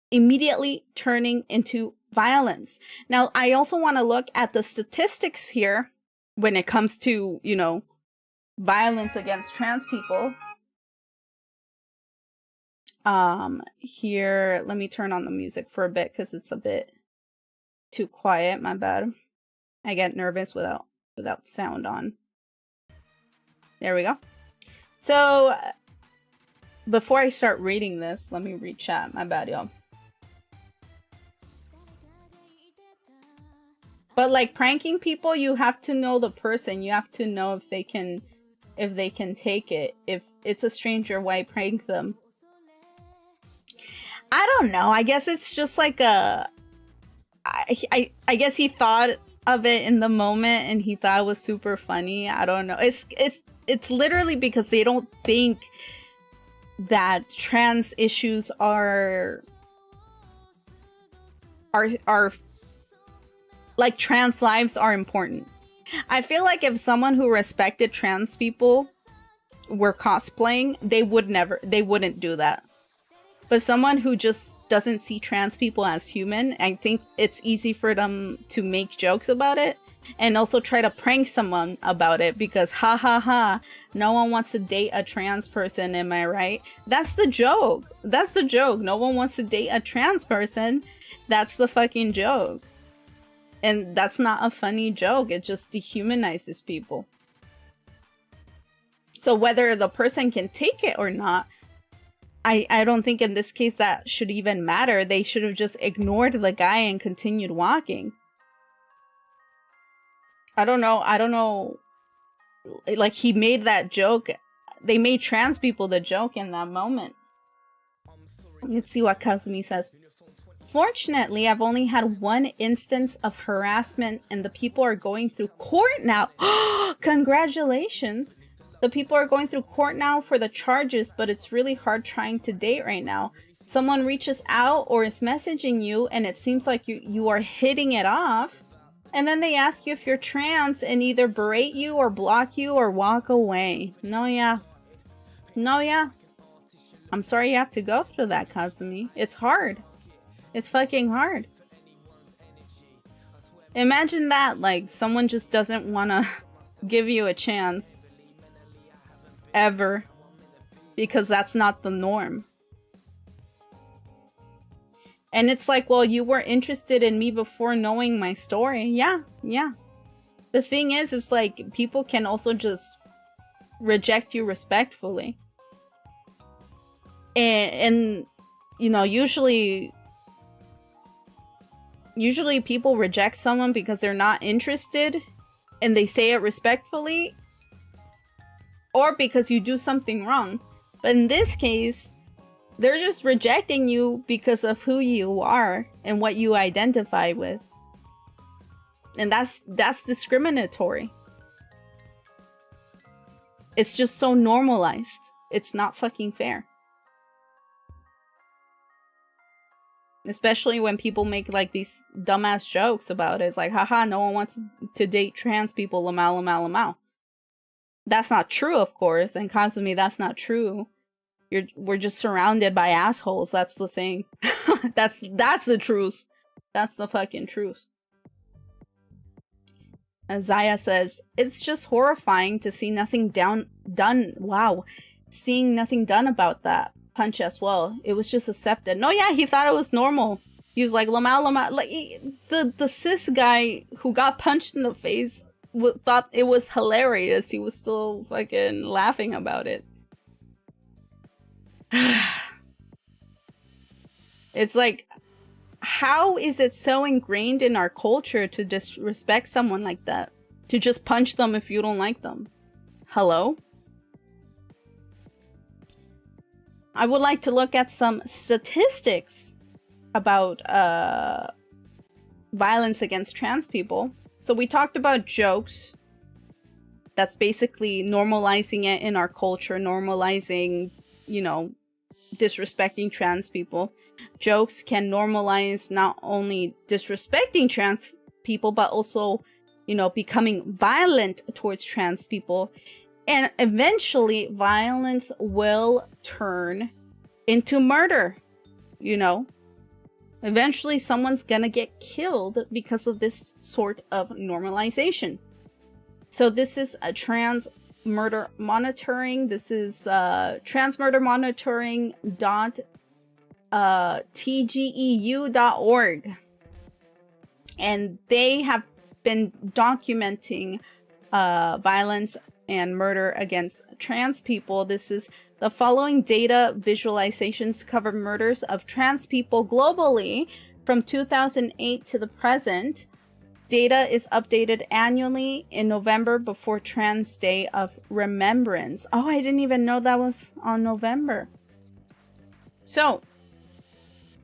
A: immediately turning into violence. Now, I also want to look at the statistics here when it comes to, you know, violence against trans people. Here, let me turn on the music for a bit because it's a bit too quiet. My bad. I get nervous without sound on. There we go. So, before I start reading this, let me read chat. My bad, y'all. But like pranking people, you have to know the person. You have to know if they can take it. If it's a stranger, why prank them? I don't know. I guess it's just like I guess he thought of it in the moment and he thought it was super funny. I don't know. It's literally because they don't think that trans issues are like trans lives are important. I feel like if someone who respected trans people were cosplaying, they wouldn't do that. But someone who just doesn't see trans people as human, I think it's easy for them to make jokes about it and also try to prank someone about it because ha ha ha, no one wants to date a trans person, am I right? That's the joke. That's the joke. No one wants to date a trans person. That's the fucking joke. And that's not a funny joke. It just dehumanizes people. So whether the person can take it or not, I don't think in this case that should even matter. They should have just ignored the guy and continued walking. I don't know. Like, he made that joke. They made trans people the joke in that moment. Let's see what Kazumi says. Fortunately, I've only had one instance of harassment and the people are going through court now. Congratulations. The people are going through court now for the charges, but it's really hard trying to date right now. Someone reaches out or is messaging you and it seems like you are hitting it off. And then they ask you if you're trans and either berate you or block you or walk away. No, yeah. No, yeah. I'm sorry you have to go through that, Kazumi. It's hard. It's fucking hard. Imagine that, like, someone just doesn't want to give you a chance. Ever. Because that's not the norm. And it's like, well, you were interested in me before knowing my story. Yeah, yeah. The thing is like, people can also just reject you respectfully. And you know, usually people reject someone because they're not interested and they say it respectfully, or because you do something wrong. But in this case, they're just rejecting you because of who you are and what you identify with. And that's discriminatory. It's just so normalized. It's not fucking fair. Especially when people make like these dumbass jokes about it. It's like, haha, no one wants to date trans people, lamau, lamau, lamau. That's not true, of course. And Kazumi, that's not true. We're just surrounded by assholes. That's the thing. That's the truth. That's the fucking truth. As Zaya says, it's just horrifying to see nothing done. Wow. Seeing nothing done about that punch as well. It was just accepted. No, yeah, he thought it was normal. He was like, Lamau. Like, the cis guy who got punched in the face thought it was hilarious. He was still fucking laughing about it. It's like, how is it so ingrained in our culture to disrespect someone like that? To just punch them if you don't like them? Hello? I would like to look at some statistics about violence against trans people. So we talked about jokes. That's basically normalizing it in our culture, normalizing, you know, disrespecting trans people. Jokes can normalize not only disrespecting trans people, but also, you know, becoming violent towards trans people. And eventually, violence will turn into murder, you know? Eventually, someone's gonna get killed because of this sort of normalization. So this is a trans murder monitoring. This is transmurdermonitoring.tgeu.org. And they have been documenting violence and murder against trans people. This is the following data visualizations cover murders of trans people globally from 2008 to the present. Data is updated annually in November before Trans Day of Remembrance. Oh, I didn't even know that was on November. So,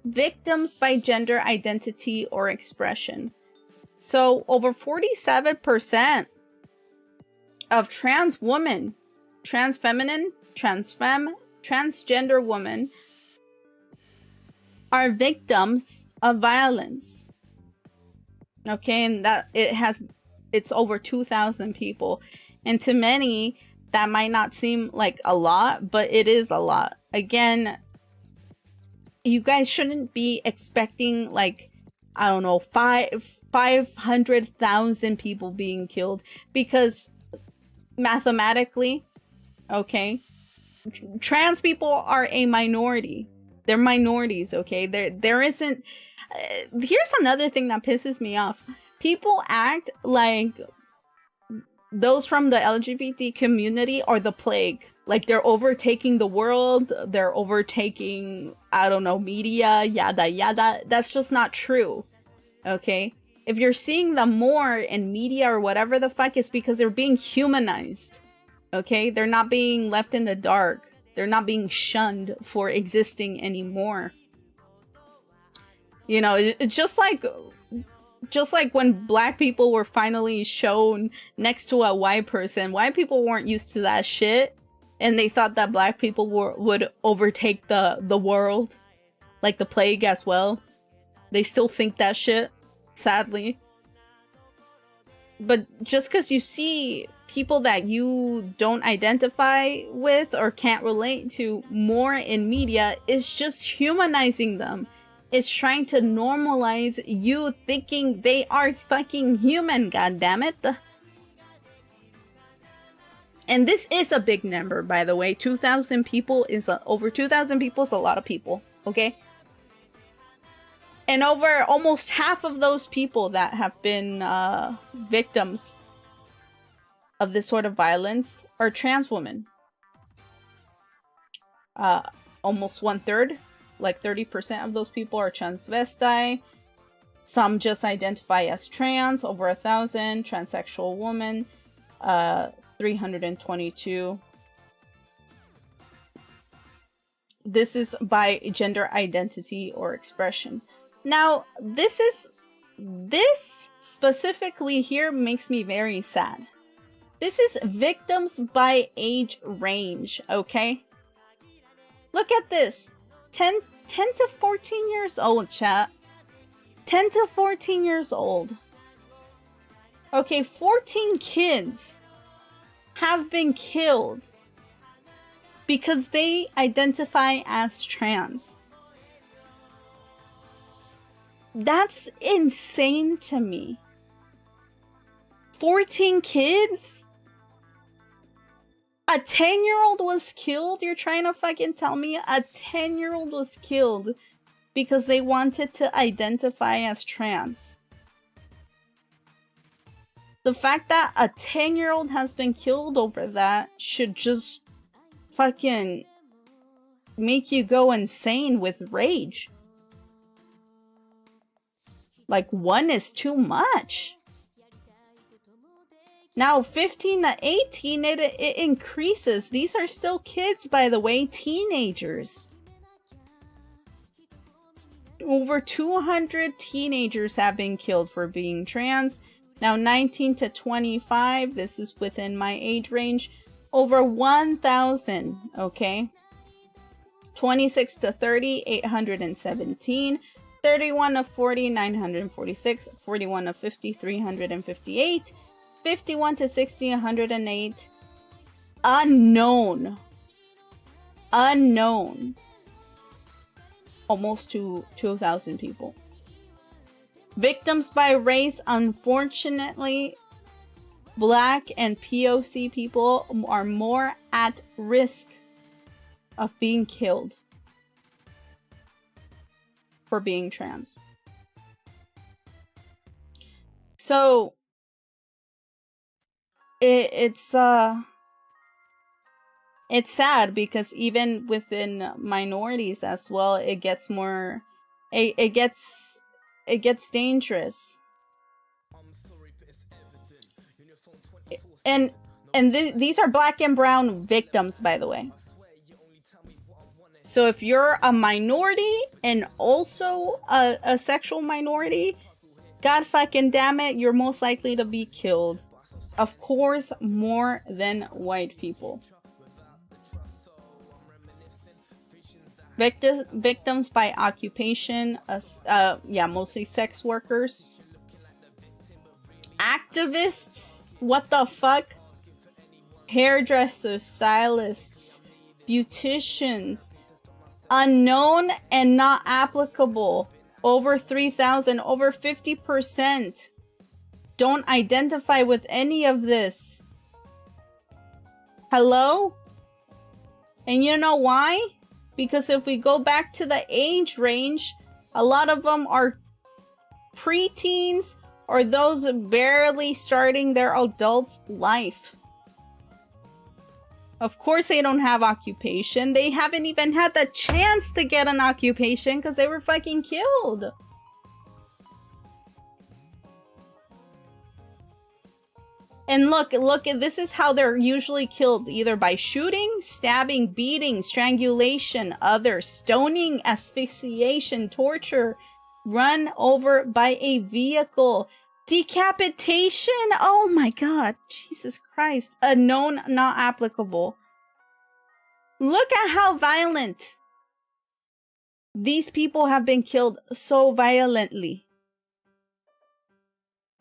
A: victims by gender identity or expression. So, over 47% of trans women, trans feminine, trans femme, transgender women are victims of violence. Okay, and that it's over 2,000 people. And to many, that might not seem like a lot, but it is a lot. Again, you guys shouldn't be expecting, like, I don't know, 500,000 people being killed, because mathematically, okay, trans people are a minority. They're minorities, okay? There isn't... here's another thing that pisses me off. People act like those from the LGBT community are the plague. Like they're overtaking the world. They're overtaking, I don't know, media, yada yada. That's just not true, okay? If you're seeing them more in media or whatever the fuck, it's because they're being humanized, okay? They're not being left in the dark. They're not being shunned for existing anymore. You know, it's just like when black people were finally shown next to a white person. White people weren't used to that shit, and they thought that black people would overtake the world, like the plague as well. They still think that shit, sadly. But just because you see people that you don't identify with or can't relate to more in media, is just humanizing them. It's trying to normalize you thinking they are fucking human, goddammit. And this is a big number, by the way. 2,000 people is over 2,000 people is a lot of people, okay? And over almost half of those people that have been victims of this sort of violence are trans women. Almost 1/3. Like 30% of those people are transvestite. Some just identify as trans, over 1,000. Transsexual woman, 322. This is by gender identity or expression. Now, this specifically here makes me very sad. This is victims by age range, okay? Look at this. 10 to 14 years old, chat. 10 to 14 years old. Okay, 14 kids have been killed because they identify as trans. That's insane to me. 14 kids? A 10-year-old was killed? You're trying to fucking tell me a 10-year-old was killed because they wanted to identify as trans? The fact that a 10-year-old has been killed over that should just fucking make you go insane with rage. Like, one is too much. Now, 15 to 18, it increases. These are still kids, by the way, teenagers. Over 200 teenagers have been killed for being trans. Now, 19 to 25, this is within my age range. Over 1,000, okay? 26 to 30, 817. 31 to 40, 946. 41 to 50, 358. 51 to 60, 108. Unknown. Unknown. Almost to 2,000 people. Victims by race, unfortunately, Black and POC people are more at risk of being killed for being trans. So it's sad because even within minorities as well, it gets more, it gets dangerous. And these are Black and brown victims, by the way. So if you're a minority and also a sexual minority, God fucking damn it, you're most likely to be killed. Of course, more than white people. Victims by occupation, mostly sex workers. Activists, what the fuck? Hairdressers, stylists, beauticians. Unknown and not applicable. Over 3,000, over 50%. Don't identify with any of this. Hello? And you know why? Because if we go back to the age range, a lot of them are preteens or those barely starting their adult life. Of course they don't have occupation. They haven't even had the chance to get an occupation because they were fucking killed. And look, this is how they're usually killed. Either by shooting, stabbing, beating, strangulation, others, stoning, asphyxiation, torture, run over by a vehicle, decapitation. Oh my God, Jesus Christ. Unknown, not applicable. Look at how violent these people have been killed so violently.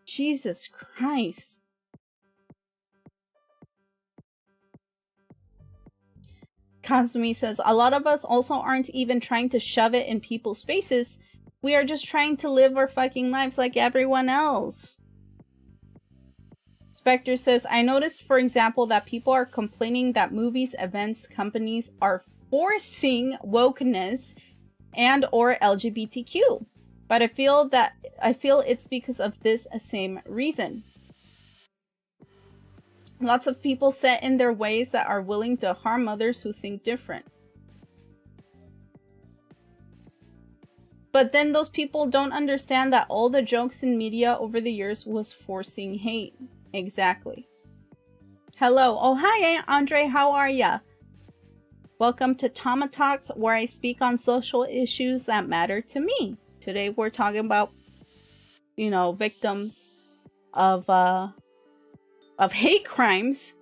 A: Jesus Christ. Kazumi says, a lot of us also aren't even trying to shove it in people's faces. We are just trying to live our fucking lives like everyone else. Spectre says, I noticed, for example, that people are complaining that movies, events, companies are forcing wokeness and or LGBTQ. But I feel it's because of this same reason. Lots of people set in their ways that are willing to harm others who think different. But then those people don't understand that all the jokes in media over the years was forcing hate. Exactly. Hello. Oh, hi, Andre. How are ya? Welcome to Tama Talks, where I speak on social issues that matter to me. Today we're talking about, victims of hate crimes,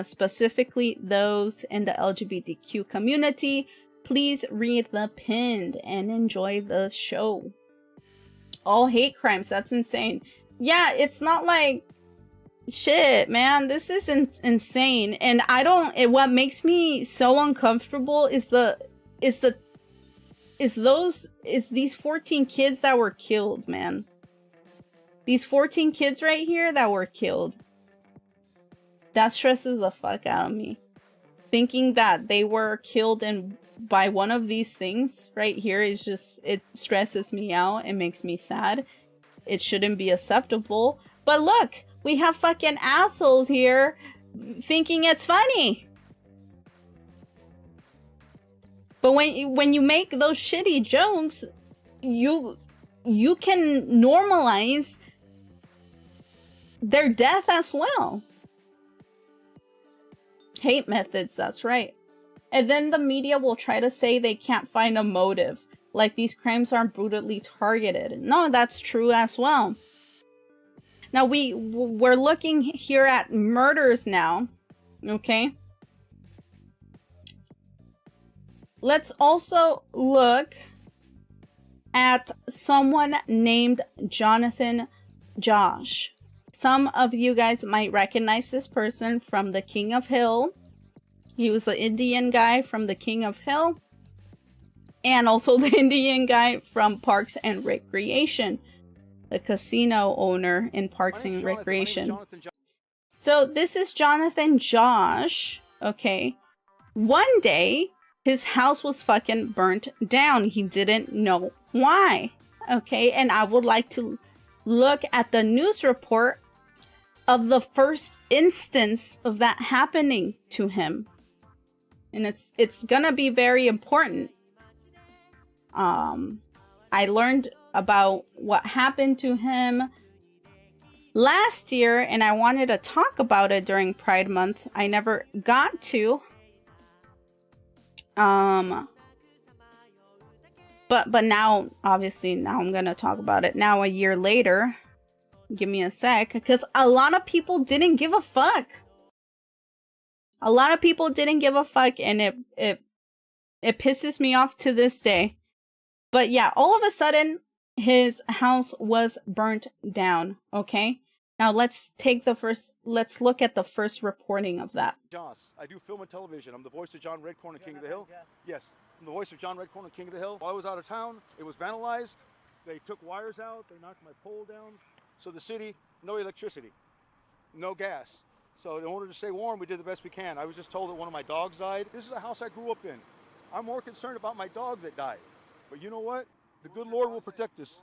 A: specifically those in the LGBTQ community. Please read the pinned and enjoy the show. All hate crimes, that's insane. Yeah, it's not like shit, man. This is insane. And what makes me so uncomfortable is the is these 14 kids that were killed, man. These 14 kids right here that were killed. That stresses the fuck out of me. Thinking that they were killed by one of these things right here is just, it stresses me out. It makes me sad. It shouldn't be acceptable. But look, we have fucking assholes here thinking it's funny. But when you make those shitty jokes, you can normalize their death as well. Hate methods, that's right. And then the media will try to say they can't find a motive, like these crimes aren't brutally targeted. No, that's true as well. Now we're looking here at murders now, okay? Let's also look at someone named Jonathan Josh. Some of you guys might recognize this person from The King of Hill. He was the Indian guy from The King of Hill. And also the Indian guy from Parks and Recreation. The casino owner in Parks and Recreation. So this is Jonathan Josh. Okay. One day, his house was fucking burnt down. He didn't know why. Okay. And I would like to look at the news report of the first instance of that happening to him. And it's gonna be very important. I learned about what happened to him last year, and I wanted to talk about it during Pride Month. I never got to. But now, obviously, now I'm gonna talk about it. Now, a year later, give me a sec, because a lot of people didn't give a fuck. A lot of people didn't give a fuck, and it pisses me off to this day. But yeah, all of a sudden, his house was burnt down. Okay, now let's look at the first reporting of that.
D: Joss, I do film and television. I'm the voice of John Redcorn in King of the Hill. Yes, I'm the voice of John Redcorn in King of the Hill. While I was out of town, it was vandalized. They took wires out. They knocked my pole down. So the city, no electricity, no gas. So in order to stay warm, we did the best we can. I was just told that one of my dogs died. This is a house I grew up in. I'm more concerned about my dog that died. But you know what? The good Lord will protect us.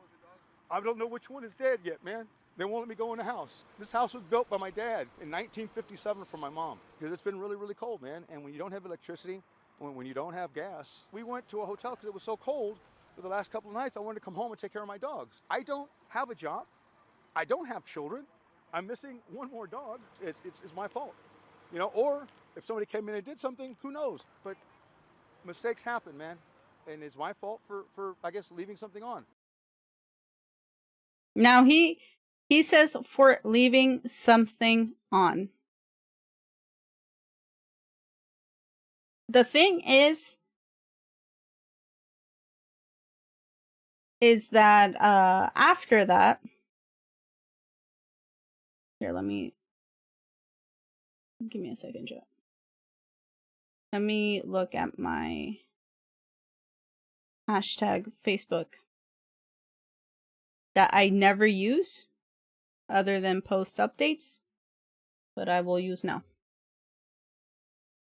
D: I don't know which one is dead yet, man. They won't let me go in the house. This house was built by my dad in 1957 for my mom. Because it's been really, really cold, man. And when you don't have electricity, when you don't have gas, we went to a hotel because it was so cold. For the last couple of nights, I wanted to come home and take care of my dogs. I don't have a job. I don't have children. I'm missing one more dog. It's my fault. You know, or if somebody came in and did something, who knows? But mistakes happen, man. And it's my fault for I guess, leaving something on.
A: Now he says for leaving something on. The thing is that after that, here, give me a second, Joe. Let me look at my hashtag Facebook that I never use other than post updates, but I will use now.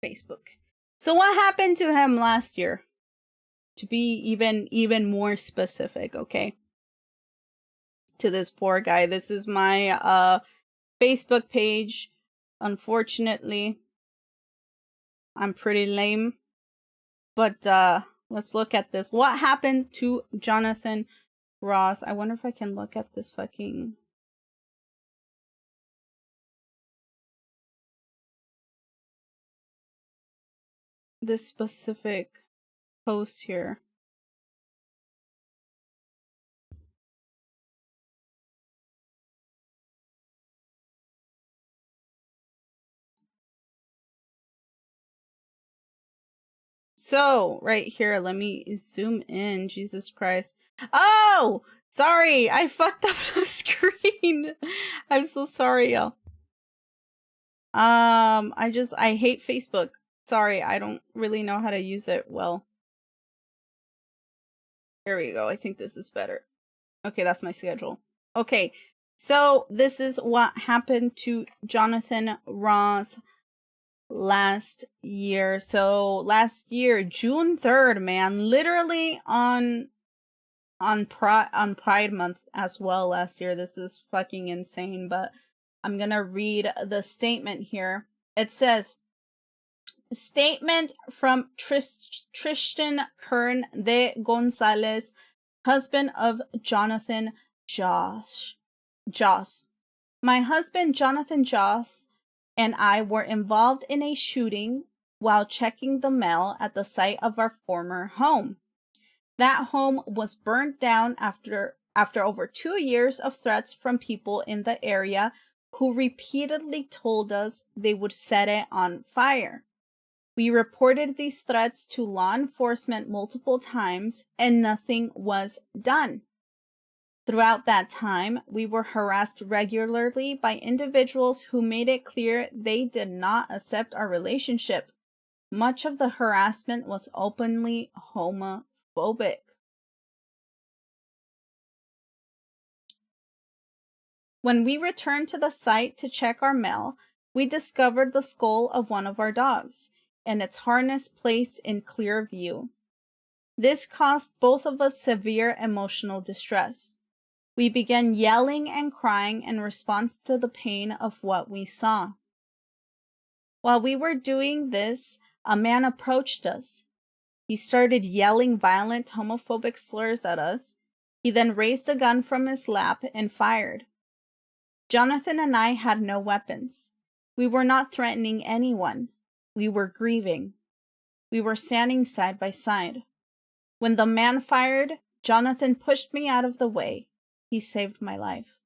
A: Facebook. So what happened to him last year? To be even more specific, okay? To this poor guy. This is my Facebook page. Unfortunately, I'm pretty lame. But let's look at this. What happened to Jonathan Ross? I wonder if I can look at this fucking... this specific post here. So, right here, let me zoom in. Jesus Christ. Oh! Sorry! I fucked up the screen! I'm so sorry, y'all. I hate Facebook. Sorry, I don't really know how to use it well. Here we go. I think this is better. Okay, that's my schedule. Okay, so this is what happened to Jonathan Ross last year. So last year, June 3rd, man, literally on Pride Month as well last year. This is fucking insane, but I'm gonna read the statement here. It says, statement from Tristan Kern de Gonzalez, husband of Jonathan Joss. My husband Jonathan Joss and I were involved in a shooting while checking the mail at the site of our former home. That home was burned down after over 2 years of threats from people in the area who repeatedly told us they would set it on fire. We reported these threats to law enforcement multiple times and nothing was done. Throughout that time, we were harassed regularly by individuals who made it clear they did not accept our relationship. Much of the harassment was openly homophobic. When we returned to the site to check our mail, we discovered the skull of one of our dogs and its harness placed in clear view. This caused both of us severe emotional distress. We began yelling and crying in response to the pain of what we saw. While we were doing this, a man approached us. He started yelling violent homophobic slurs at us. He then raised a gun from his lap and fired. Jonathan and I had no weapons. We were not threatening anyone. We were grieving. We were standing side by side. When the man fired, Jonathan pushed me out of the way. He saved my life.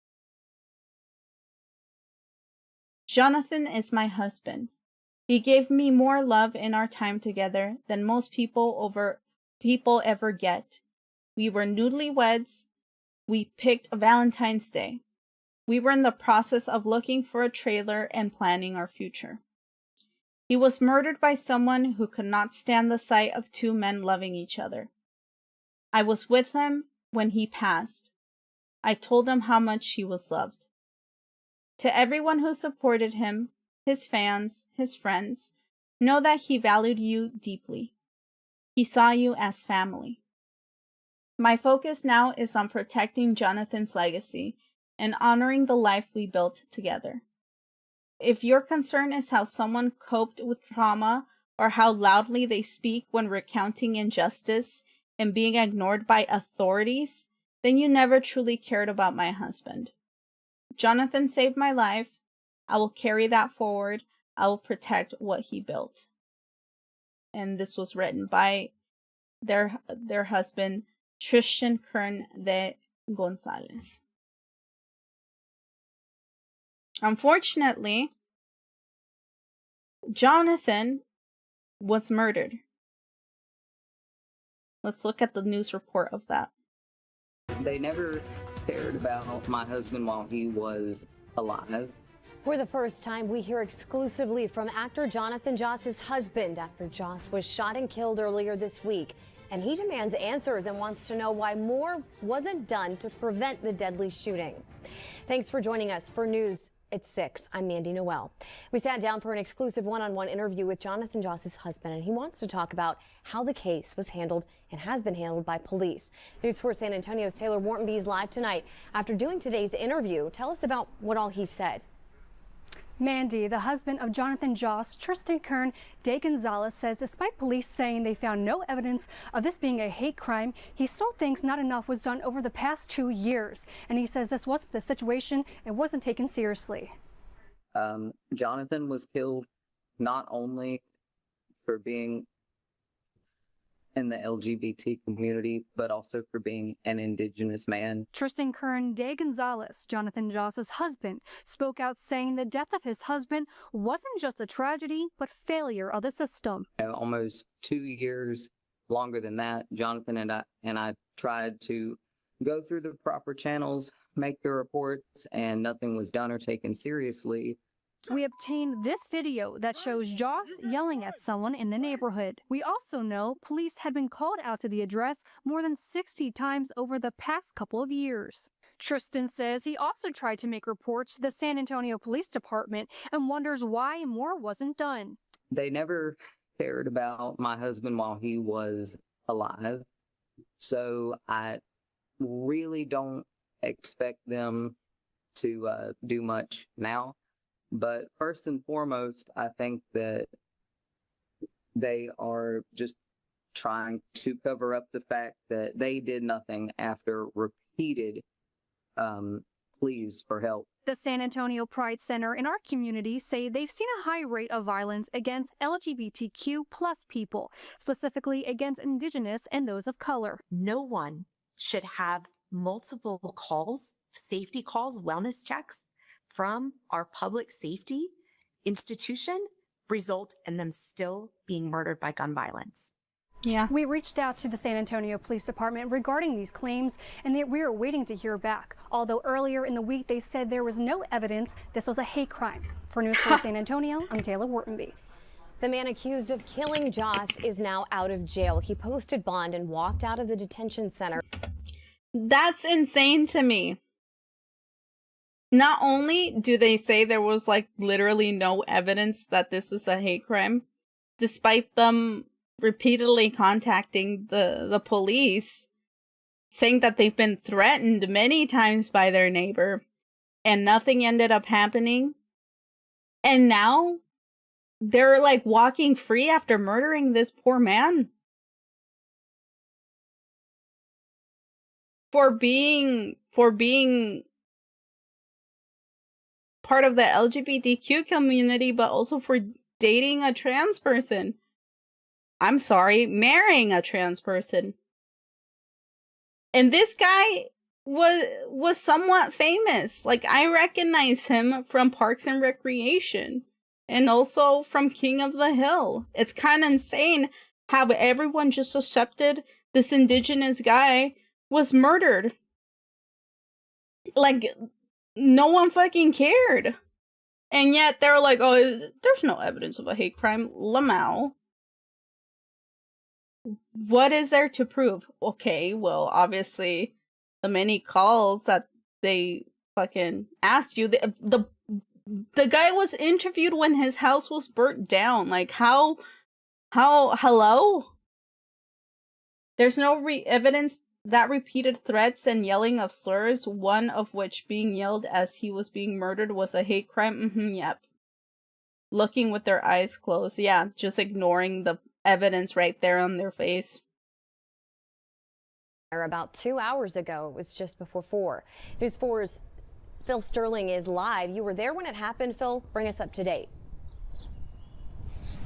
A: Jonathan is my husband. He gave me more love in our time together than most people ever get. We were newlyweds. We picked Valentine's Day. We were in the process of looking for a trailer and planning our future. He was murdered by someone who could not stand the sight of two men loving each other. I was with him when he passed. I told him how much he was loved. To everyone who supported him, his fans, his friends, know that he valued you deeply. He saw you as family. My focus now is on protecting Jonathan's legacy and honoring the life we built together. If your concern is how someone coped with trauma or how loudly they speak when recounting injustice and being ignored by authorities, then you never truly cared about my husband. Jonathan saved my life. I will carry that forward. I will protect what he built. And this was written by their husband, Tristan Kern de Gonzalez. Unfortunately, Jonathan was murdered. Let's look at the news report of that.
E: They never cared about my husband while he was alive.
F: For the first time, we hear exclusively from actor Jonathan Joss's husband after Joss was shot and killed earlier this week. And he demands answers and wants to know why more wasn't done to prevent the deadly shooting. Thanks for joining us for News at 6. I'm Mandy Noel. We sat down for an exclusive one-on-one interview with Jonathan Joss's husband, and he wants to talk about how the case was handled and has been handled by police. News 4 San Antonio's Taylor Whartonby is live tonight. After doing today's interview, tell us about what all he said.
G: Mandy, the husband of Jonathan Joss, Tristan Kern de Gonzalez, says despite police saying they found no evidence of this being a hate crime, he still thinks not enough was done over the past 2 years. And he says this wasn't the situation and wasn't taken seriously.
E: Jonathan was killed not only for being in the LGBT community, but also for being an Indigenous man.
G: Tristan Kern de Gonzalez, Jonathan Joss's husband, spoke out saying the death of his husband wasn't just a tragedy, but failure of the system.
E: Almost 2 years, longer than that, Jonathan and I tried to go through the proper channels, make the reports, and nothing was done or taken seriously.
G: We obtained this video that shows Joss yelling at someone in the neighborhood. We also know police had been called out to the address more than 60 times over the past couple of years. Tristan says he also tried to make reports to the San Antonio Police Department and wonders why more wasn't done.
E: They never cared about my husband while he was alive, so I really don't expect them to do much now. But first and foremost, I think that they are just trying to cover up the fact that they did nothing after repeated pleas for help.
G: The San Antonio Pride Center in our community say they've seen a high rate of violence against LGBTQ plus people, specifically against Indigenous and those of color.
H: No one should have multiple calls, safety calls, wellness checks from our public safety institution result in them still being murdered by gun violence.
A: Yeah.
G: We reached out to the San Antonio Police Department regarding these claims, and we are waiting to hear back. Although earlier in the week they said there was no evidence this was a hate crime. For News 4 San Antonio, I'm Taylor Whartonby.
F: The man accused of killing Joss is now out of jail. He posted bond and walked out of the detention center.
A: That's insane to me. Not only do they say there was like literally no evidence that this is a hate crime, despite them repeatedly contacting the police, saying that they've been threatened many times by their neighbor, and nothing ended up happening. And now they're like walking free after murdering this poor man. For being part of the LGBTQ community, but also for dating a trans person. I'm sorry, marrying a trans person. And this guy was somewhat famous. Like, I recognize him from Parks and Recreation and also from King of the Hill. It's kind of insane how everyone just accepted this Indigenous guy was murdered. Like, no one fucking cared. And yet they're like, oh, there's no evidence of a hate crime. Lamau. What is there to prove? Okay, well, obviously, the many calls that they fucking asked you. The guy was interviewed when his house was burnt down. Like, how, hello? There's no evidence that repeated threats and yelling of slurs, one of which being yelled as he was being murdered, was a hate crime. Yep. Looking with their eyes closed. Yeah, just ignoring the evidence right there on their face.
F: About 2 hours ago, it was just before 4. News 4's Phil Sterling is live. You were there when it happened, Phil. Bring us up to date.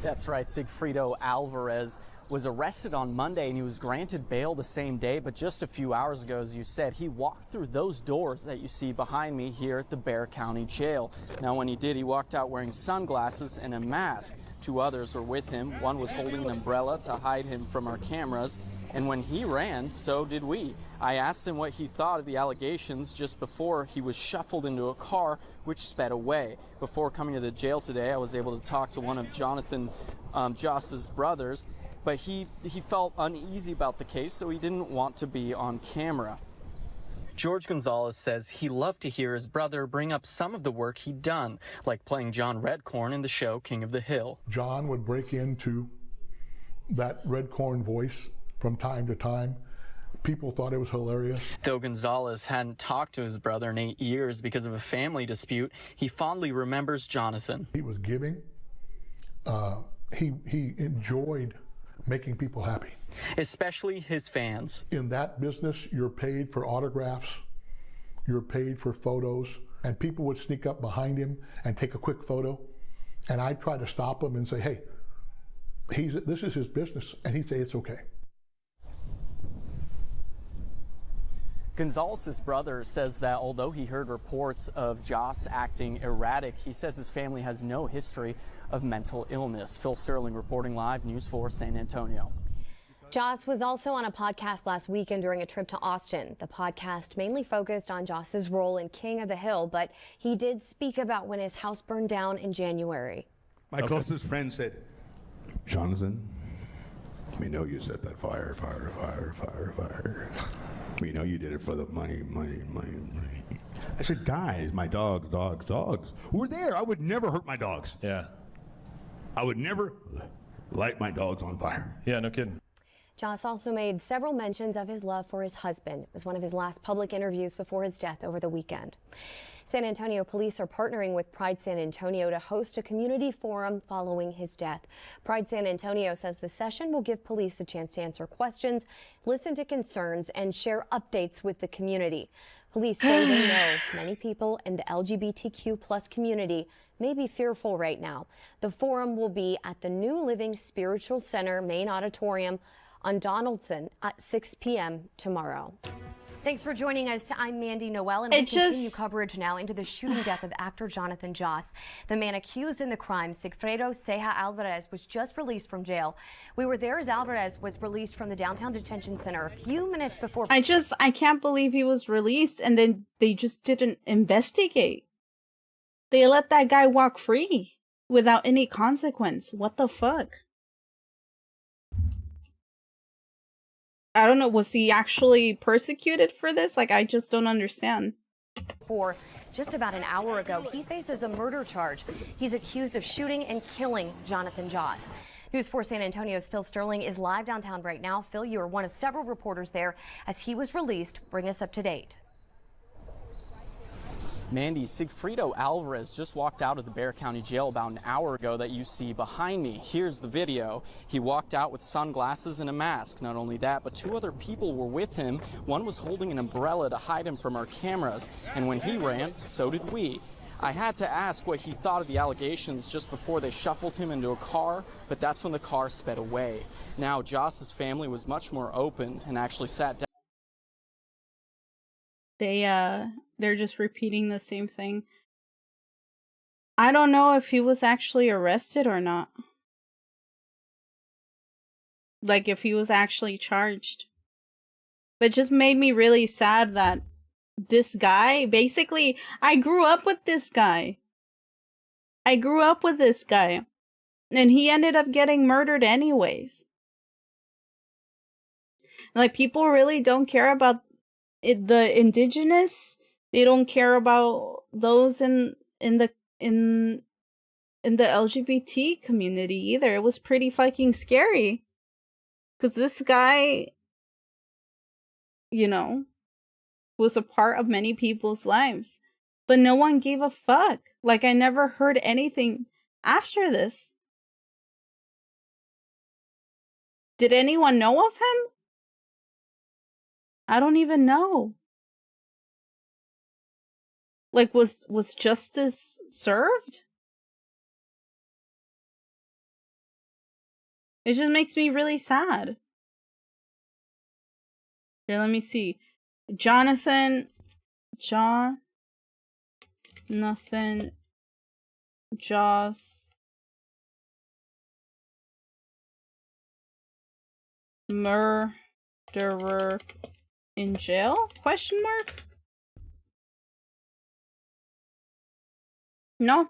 I: That's right. Sigfrido Alvarez was arrested on Monday and he was granted bail the same day, but just a few hours ago, as you said, he walked through those doors that you see behind me here at the Bexar County Jail. Now, when he did, he walked out wearing sunglasses and a mask. 2 others were with him. One was holding an umbrella to hide him from our cameras. And when he ran, so did we. I asked him what he thought of the allegations just before he was shuffled into a car which sped away. Before coming to the jail today, I was able to talk to one of Jonathan Joss's brothers, but he felt uneasy about the case, so he didn't want to be on camera. George Gonzalez says he loved to hear his brother bring up some of the work he'd done, like playing John Redcorn in the show King of the Hill. John would break into that Redcorn voice from time to time. People thought it was hilarious. Though Gonzalez hadn't talked to his brother in 8 years because of a family dispute, he fondly remembers Jonathan. He was giving. He enjoyed making people happy. Especially his fans. In that business, you're paid for autographs, you're paid for photos, and people would sneak up behind him and take a quick photo, and I'd try to stop him and say, hey, this is his business, and he'd say it's okay. Gonzalez's brother says that although he heard reports of Joss acting erratic, he says his family has no history of mental illness. Phil Sterling reporting live, News 4 San Antonio.
F: Joss was also on a podcast last weekend during a trip to Austin. The podcast mainly focused on Joss's role in King of the Hill, but he did speak about when his house burned down in January.
J: My closest friend said, Jonathan, we know you set that fire. We know you did it for the money. I said, guys, my dogs. We're there. I would never hurt my dogs.
K: Yeah.
J: I would never light my dogs on fire.
K: Yeah, no kidding.
F: Joss also made several mentions of his love for his husband. It was one of his last public interviews before his death over the weekend. San Antonio police are partnering with Pride San Antonio to host a community forum following his death. Pride San Antonio says the session will give police a chance to answer questions, listen to concerns, and share updates with the community. Police say they know many people in the LGBTQ plus community may be fearful right now. The forum will be at the New Living Spiritual Center main auditorium on Donaldson at 6 p.m. tomorrow. Thanks for joining us. I'm Mandy Noel, and we continue coverage now into the shooting death of actor Jonathan Joss. The man accused in the crime, Sigfredo Ceja Alvarez, was just released from jail. We were there as Alvarez was released from the downtown detention center a few minutes before.
A: I can't believe he was released and then they just didn't investigate. They let that guy walk free without any consequence. What the fuck? I don't know, was he actually persecuted for this? Like, I just don't understand.
F: For just about an hour ago, he faces a murder charge. He's accused of shooting and killing Jonathan Joss. News 4 San Antonio's Phil Sterling is live downtown right now. Phil, you are one of several reporters there as he was released. Bring us up to date.
I: Mandy, Sigfredo Alvarez just walked out of the Bexar County Jail about an hour ago that you see behind me. Here's the video. He walked out with sunglasses and a mask. Not only that, but two other people were with him. One was holding an umbrella to hide him from our cameras. And when he ran, so did we. I had to ask what he thought of the allegations just before they shuffled him into a car, but that's when the car sped away. Now, Joss's family was much more open and actually sat down.
A: They're just repeating the same thing. I don't know if he was actually arrested or not. Like, if he was actually charged. But it just made me really sad that this guy, basically, I grew up with this guy. And he ended up getting murdered anyways. Like, people really don't care about the indigenous. They don't care about those in the LGBT community either. It was pretty fucking scary. Because this guy, you know, was a part of many people's lives. But no one gave a fuck. Like, I never heard anything after this. Did anyone know of him? I don't even know. Like, was justice served? It just makes me really sad. Here, let me see. Jonathan Joss murderer in jail? Question mark? No.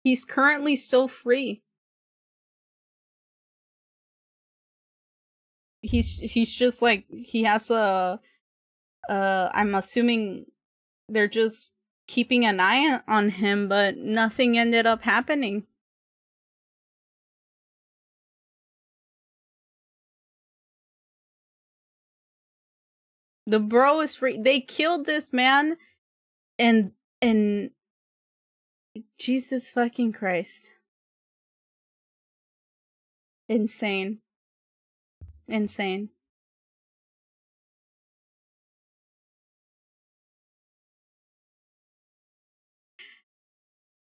A: He's currently still free. He's just like, he has a I'm assuming they're just keeping an eye on him, but nothing ended up happening. The bro is free. They killed this man and Jesus fucking Christ. Insane. Insane.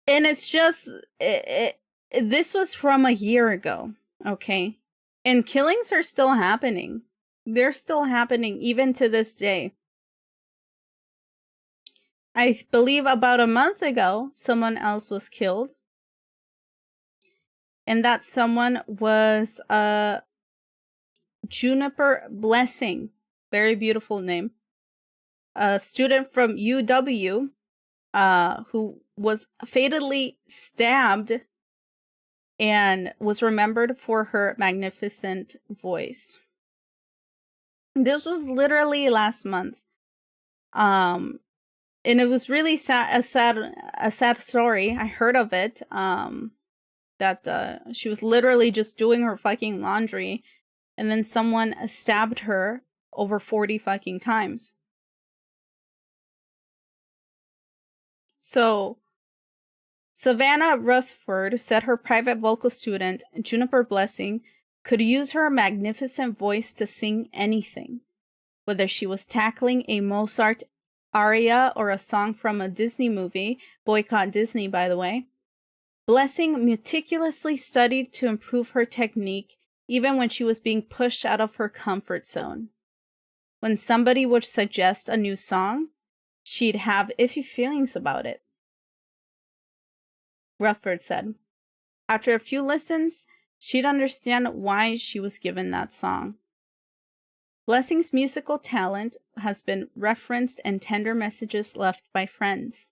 A: And it's just, this was from a year ago, okay? And killings are still happening. They're still happening even to this day. I believe about a month ago, someone else was killed. And that someone was Juniper Blessing. Very beautiful name. A student from UW who was fatally stabbed and was remembered for her magnificent voice. This was literally last month. And it was really sad, a sad story. I heard of it. That she was literally just doing her fucking laundry, and then someone stabbed her over 40 fucking times. So, Savannah Rutherford said her private vocal student, Juniper Blessing, could use her magnificent voice to sing anything, whether she was tackling a Mozart aria or a song from a Disney movie. Boycott Disney, by the way. Blessing meticulously studied to improve her technique, even when she was being pushed out of her comfort zone. When somebody would suggest a new song, she'd have iffy feelings about it, Rutherford said. After a few listens, she'd understand why she was given that song. Blessing's musical talent has been referenced in tender messages left by friends,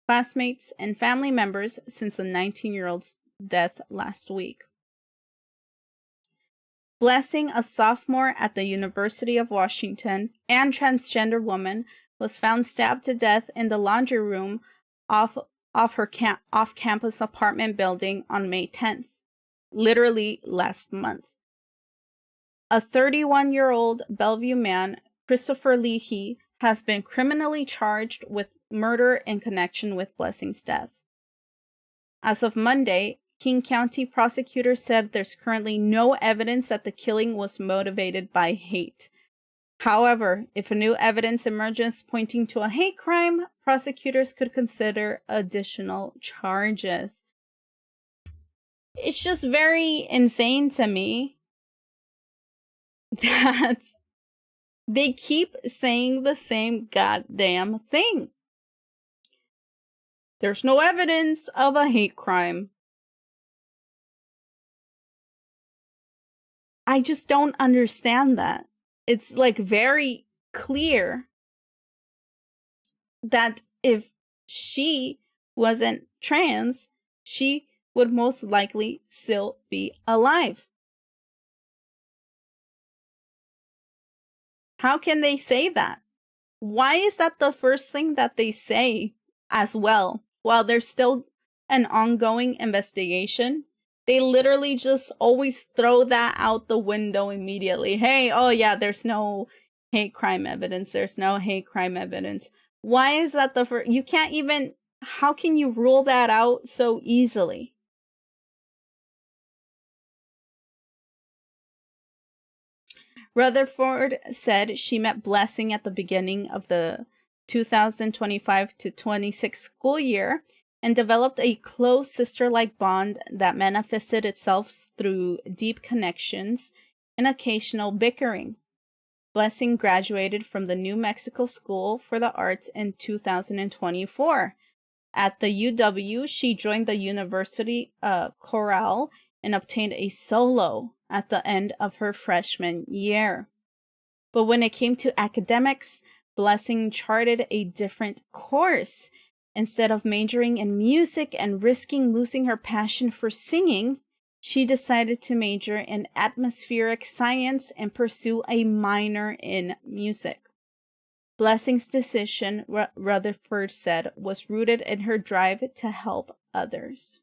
A: classmates, and family members since the 19-year-old's death last week. Blessing, a sophomore at the University of Washington and transgender woman, was found stabbed to death in the laundry room off her off-campus apartment building on May 10th, literally last month. A 31-year-old Bellevue man, Christopher Leahy, has been criminally charged with murder in connection with Blessing's death. As of Monday, King County prosecutors said there's currently no evidence that the killing was motivated by hate. However, if new evidence emerges pointing to a hate crime, prosecutors could consider additional charges. It's just very insane to me that they keep saying the same goddamn thing. There's no evidence of a hate crime. I just don't understand that. It's like very clear that if she wasn't trans, she would most likely still be alive. How can they say that? Why is that the first thing that they say as well? While there's still an ongoing investigation, they literally just always throw that out the window immediately. Hey, oh yeah, there's no hate crime evidence. There's no hate crime evidence. Why is that the first? You can't even, how can you rule that out so easily? Rutherford said she met Blessing at the beginning of the 2025-26 school year and developed a close sister-like bond that manifested itself through deep connections and occasional bickering. Blessing graduated from the New Mexico School for the Arts in 2024. At the UW, she joined the university chorale and obtained a solo at the end of her freshman year. But when it came to academics, Blessing charted a different course. Instead of majoring in music and risking losing her passion for singing, she decided to major in atmospheric science and pursue a minor in music. Blessing's decision, Rutherford said, was rooted in her drive to help others.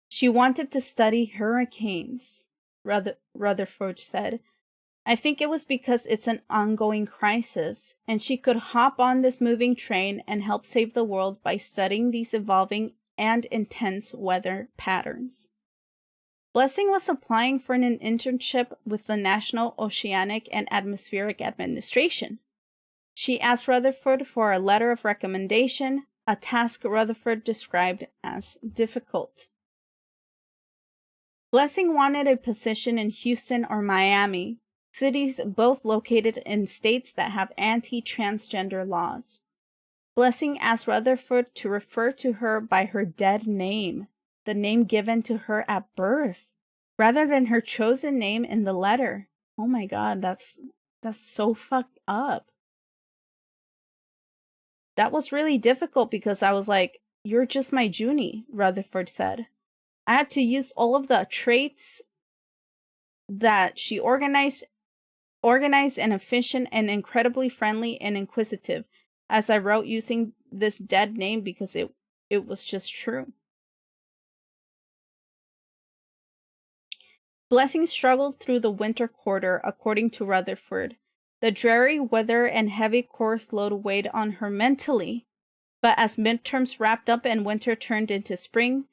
A: She wanted to study hurricanes, Rutherford said. I think it was because it's an ongoing crisis, and she could hop on this moving train and help save the world by studying these evolving and intense weather patterns. Blessing was applying for an internship with the National Oceanic and Atmospheric Administration. She asked Rutherford for a letter of recommendation, a task Rutherford described as difficult. Blessing wanted a position in Houston or Miami, cities both located in states that have anti-transgender laws. Blessing asked Rutherford to refer to her by her dead name, the name given to her at birth, rather than her chosen name in the letter. Oh my God, that's so fucked up. That was really difficult because I was like, "You're just my Junie," Rutherford said. I had to use all of the traits that she organized and efficient and incredibly friendly and inquisitive, as I wrote using this dead name because it was just true. Blessing struggled through the winter quarter, according to Rutherford. The dreary weather and heavy course load weighed on her mentally, but as midterms wrapped up and winter turned into spring,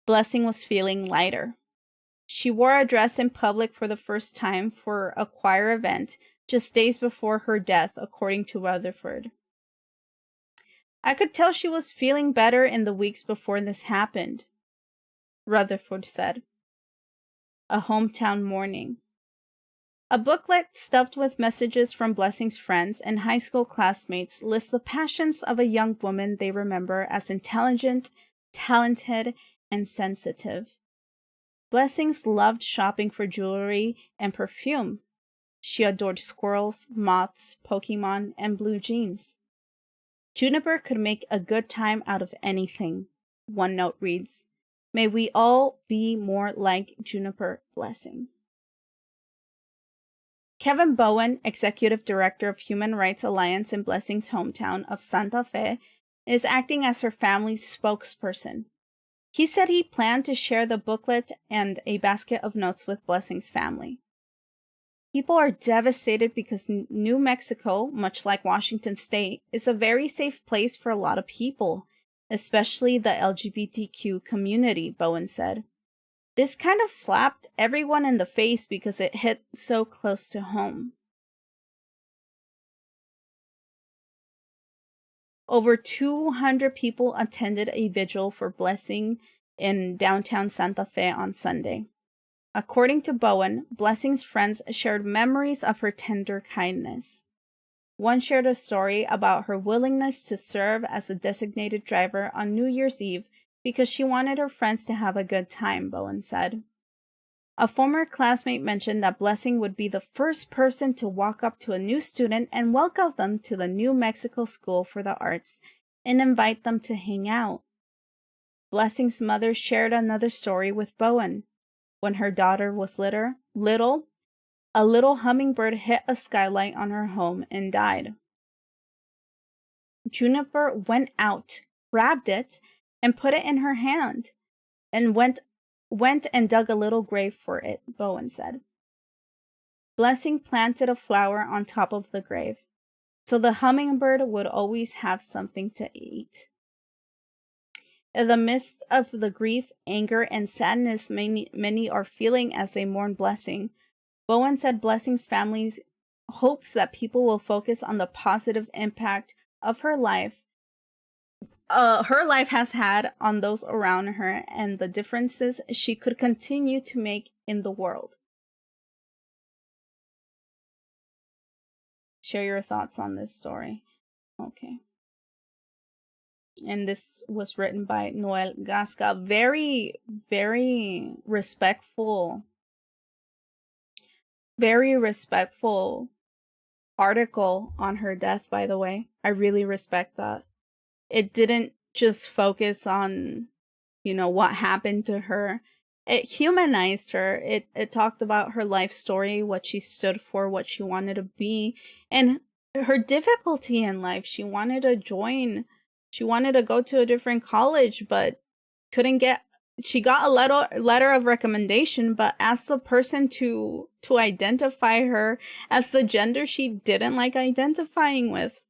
A: Blessing was feeling lighter. She wore a dress in public for the first time for a choir event just days before her death, according to Rutherford. I could tell she was feeling better in the weeks before this happened, Rutherford said. A hometown mourning. A booklet stuffed with messages from Blessing's friends and high school classmates lists the passions of a young woman they remember as intelligent, talented, and sensitive. Blessings loved shopping for jewelry and perfume. She adored squirrels, moths, Pokemon, and blue jeans. Juniper could make a good time out of anything, one note reads. May we all be more like Juniper Blessing. Kevin Bowen, Executive Director of Human Rights Alliance in Blessing's hometown of Santa Fe, is acting as her family's spokesperson. He said he planned to share the booklet and a basket of notes with Blessing's family. People are devastated because New Mexico, much like Washington State, is a very safe place for a lot of people, especially the LGBTQ community, Bowen said. This kind of slapped everyone in the face because it hit so close to home. Over 200 people attended a vigil for Blessing in downtown Santa Fe on Sunday. According to Bowen, Blessing's friends shared memories of her tender kindness. One shared a story about her willingness to serve as a designated driver on New Year's Eve because she wanted her friends to have a good time, Bowen said. A former classmate mentioned that Blessing would be the first person to walk up to a new student and welcome them to the New Mexico School for the Arts and invite them to hang out. Blessing's mother shared another story with Bowen. When her daughter was little, a little hummingbird hit a skylight on her home and died. Juniper went out, grabbed it, and put it in her hand, and went and dug a little grave for it, Bowen said. Blessing planted a flower on top of the grave, so the hummingbird would always have something to eat. In the midst of the grief, anger, and sadness many are feeling as they mourn Blessing, Bowen said Blessing's family hopes that people will focus on the positive impact of her life has had on those around her and the differences she could continue to make in the world. Share your thoughts on this story. Okay. And this was written by Noel Gasca. Very, very respectful article on her death, by the way. I really respect that. It didn't just focus on, what happened to her. It humanized her. It talked about her life story, what she stood for, what she wanted to be, and her difficulty in life. She wanted to go to a different college, but she got a letter of recommendation, but asked the person to identify her as the gender she didn't like identifying with.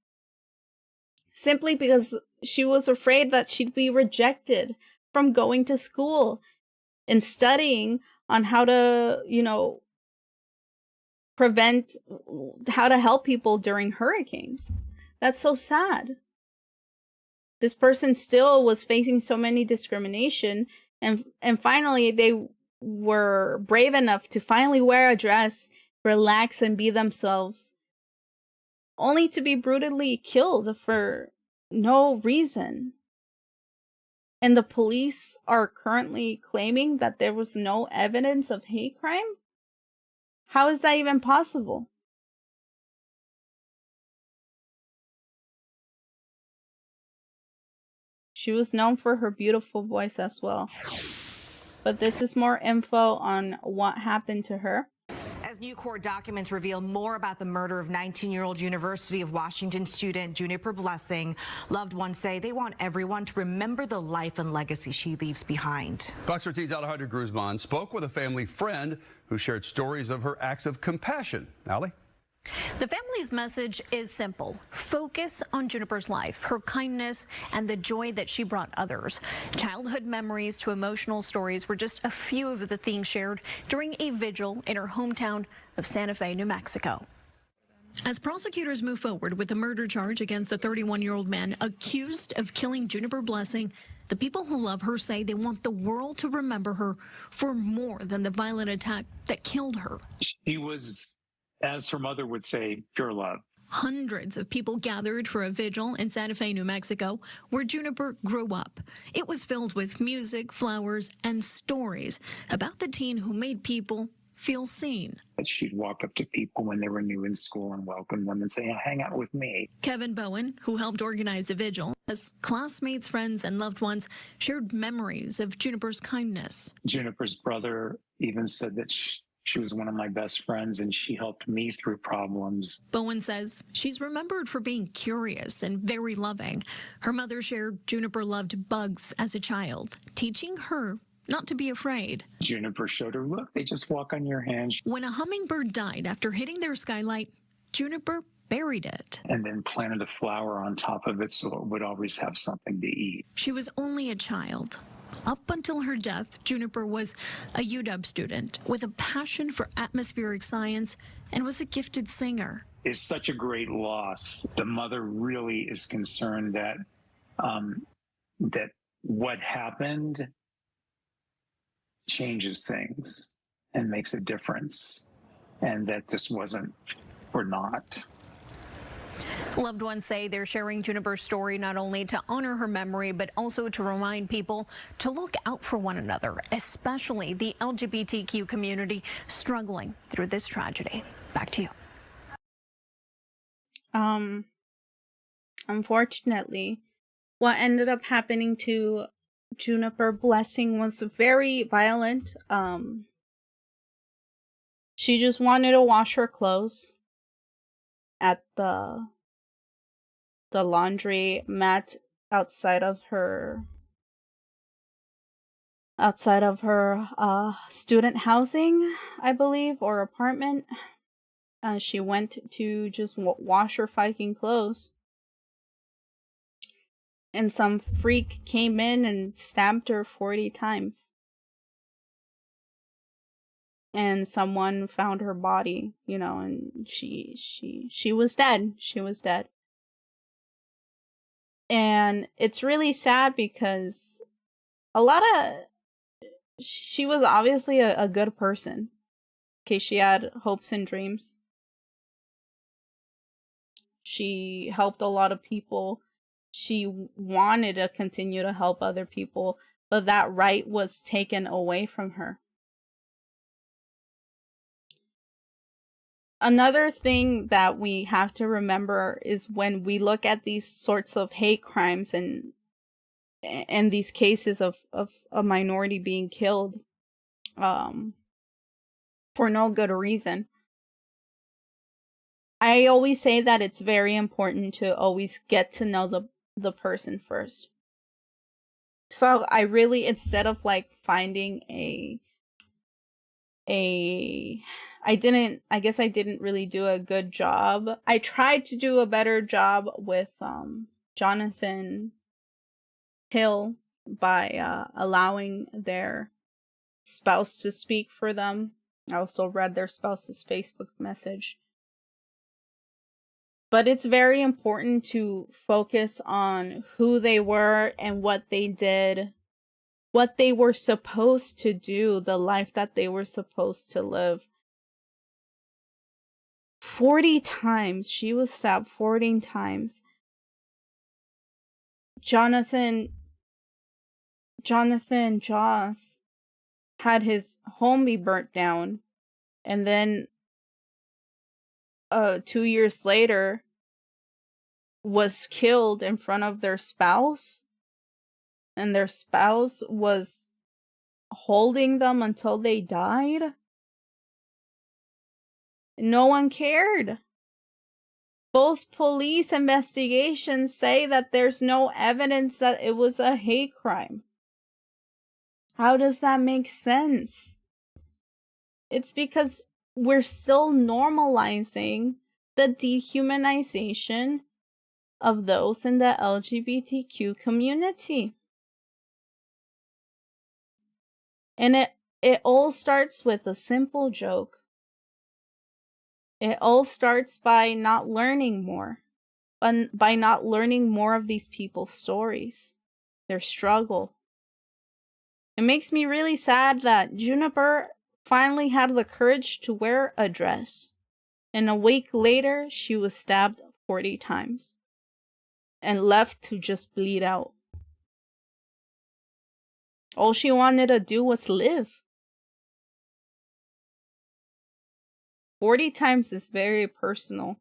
A: Simply because she was afraid that she'd be rejected from going to school and studying on how to, how to help people during hurricanes. That's so sad. This person still was facing so many discrimination, and finally they were brave enough to finally wear a dress, relax, and be themselves, only to be brutally killed for no reason. And the police are currently claiming that there was no evidence of hate crime? How is that even possible? She was known for her beautiful voice as well. But this is more info on what happened to her.
K: As new court documents reveal more about the murder of 19-year-old University of Washington student Juniper Blessing, loved ones say they want everyone to remember the life and legacy she leaves behind.
L: Fox 13's Alejandro Guzman spoke with a family friend who shared stories of her acts of compassion. Ali?
M: The family's message is simple. Focus on Juniper's life, her kindness, and the joy that she brought others. Childhood memories to emotional stories were just a few of the things shared during a vigil in her hometown of Santa Fe, New Mexico. As prosecutors move forward with a murder charge against the 31-year-old man accused of killing Juniper Blessing, the people who love her say they want the world to remember her for more than the violent attack that killed her.
N: She was, as her mother would say, pure love.
M: Hundreds of people gathered for a vigil in Santa Fe, New Mexico, where Juniper grew up. It was filled with music, flowers, and stories about the teen who made people feel seen.
N: She'd walk up to people when they were new in school and welcome them and say, hang out with me.
M: Kevin Bowen, who helped organize the vigil, as classmates, friends, and loved ones shared memories of Juniper's kindness.
N: Juniper's brother even said that she was one of my best friends and she helped me through problems.
M: Bowen says she's remembered for being curious and very loving. Her mother shared Juniper loved bugs as a child, teaching her not to be afraid.
N: Juniper showed her, look, they just walk on your hands.
M: When a hummingbird died after hitting their skylight, Juniper buried it.
N: And then planted a flower on top of it so it would always have something to eat.
M: She was only a child. Up until her death, Juniper was a UW student with a passion for atmospheric science and was a gifted singer.
N: It's such a great loss. The mother really is concerned that that what happened changes things and makes a difference, and that this wasn't for naught.
M: Loved ones say they're sharing Juniper's story not only to honor her memory, but also to remind people to look out for one another, especially the LGBTQ community struggling through this tragedy. Back to you.
A: Unfortunately, what ended up happening to Juniper Blessing was very violent. She just wanted to wash her clothes at the laundry mat outside of her student housing, I believe, or apartment. She went to just wash her fucking clothes. And some freak came in and stabbed her 40 times. And someone found her body, you know, and she was dead. She was dead. And it's really sad because she was obviously a good person. Okay, she had hopes and dreams. She helped a lot of people. She wanted to continue to help other people, but that right was taken away from her. Another thing that we have to remember is when we look at these sorts of hate crimes and these cases of a minority being killed for no good reason. I always say that it's very important to always get to know the person first. So I really, instead of like finding I guess I didn't really do a good job. I tried to do a better job with Jonathan Hill by allowing their spouse to speak for them. I also read their spouse's Facebook message. But it's very important to focus on who they were and what they did, what they were supposed to do, the life that they were supposed to live. 40 times. She was stabbed 40 times. Jonathan Joss had his home be burnt down, and then 2 years later was killed in front of their spouse, and their spouse was holding them until they died. No one cared. Both police investigations say that there's no evidence that it was a hate crime. How does that make sense? It's because we're still normalizing the dehumanization of those in the LGBTQ community. And it all starts with a simple joke. It all starts by not learning more. By not learning more of these people's stories, their struggle. It makes me really sad that Juniper finally had the courage to wear a dress. And a week later, she was stabbed 40 times. And left to just bleed out. All she wanted to do was live. 40 times is very personal.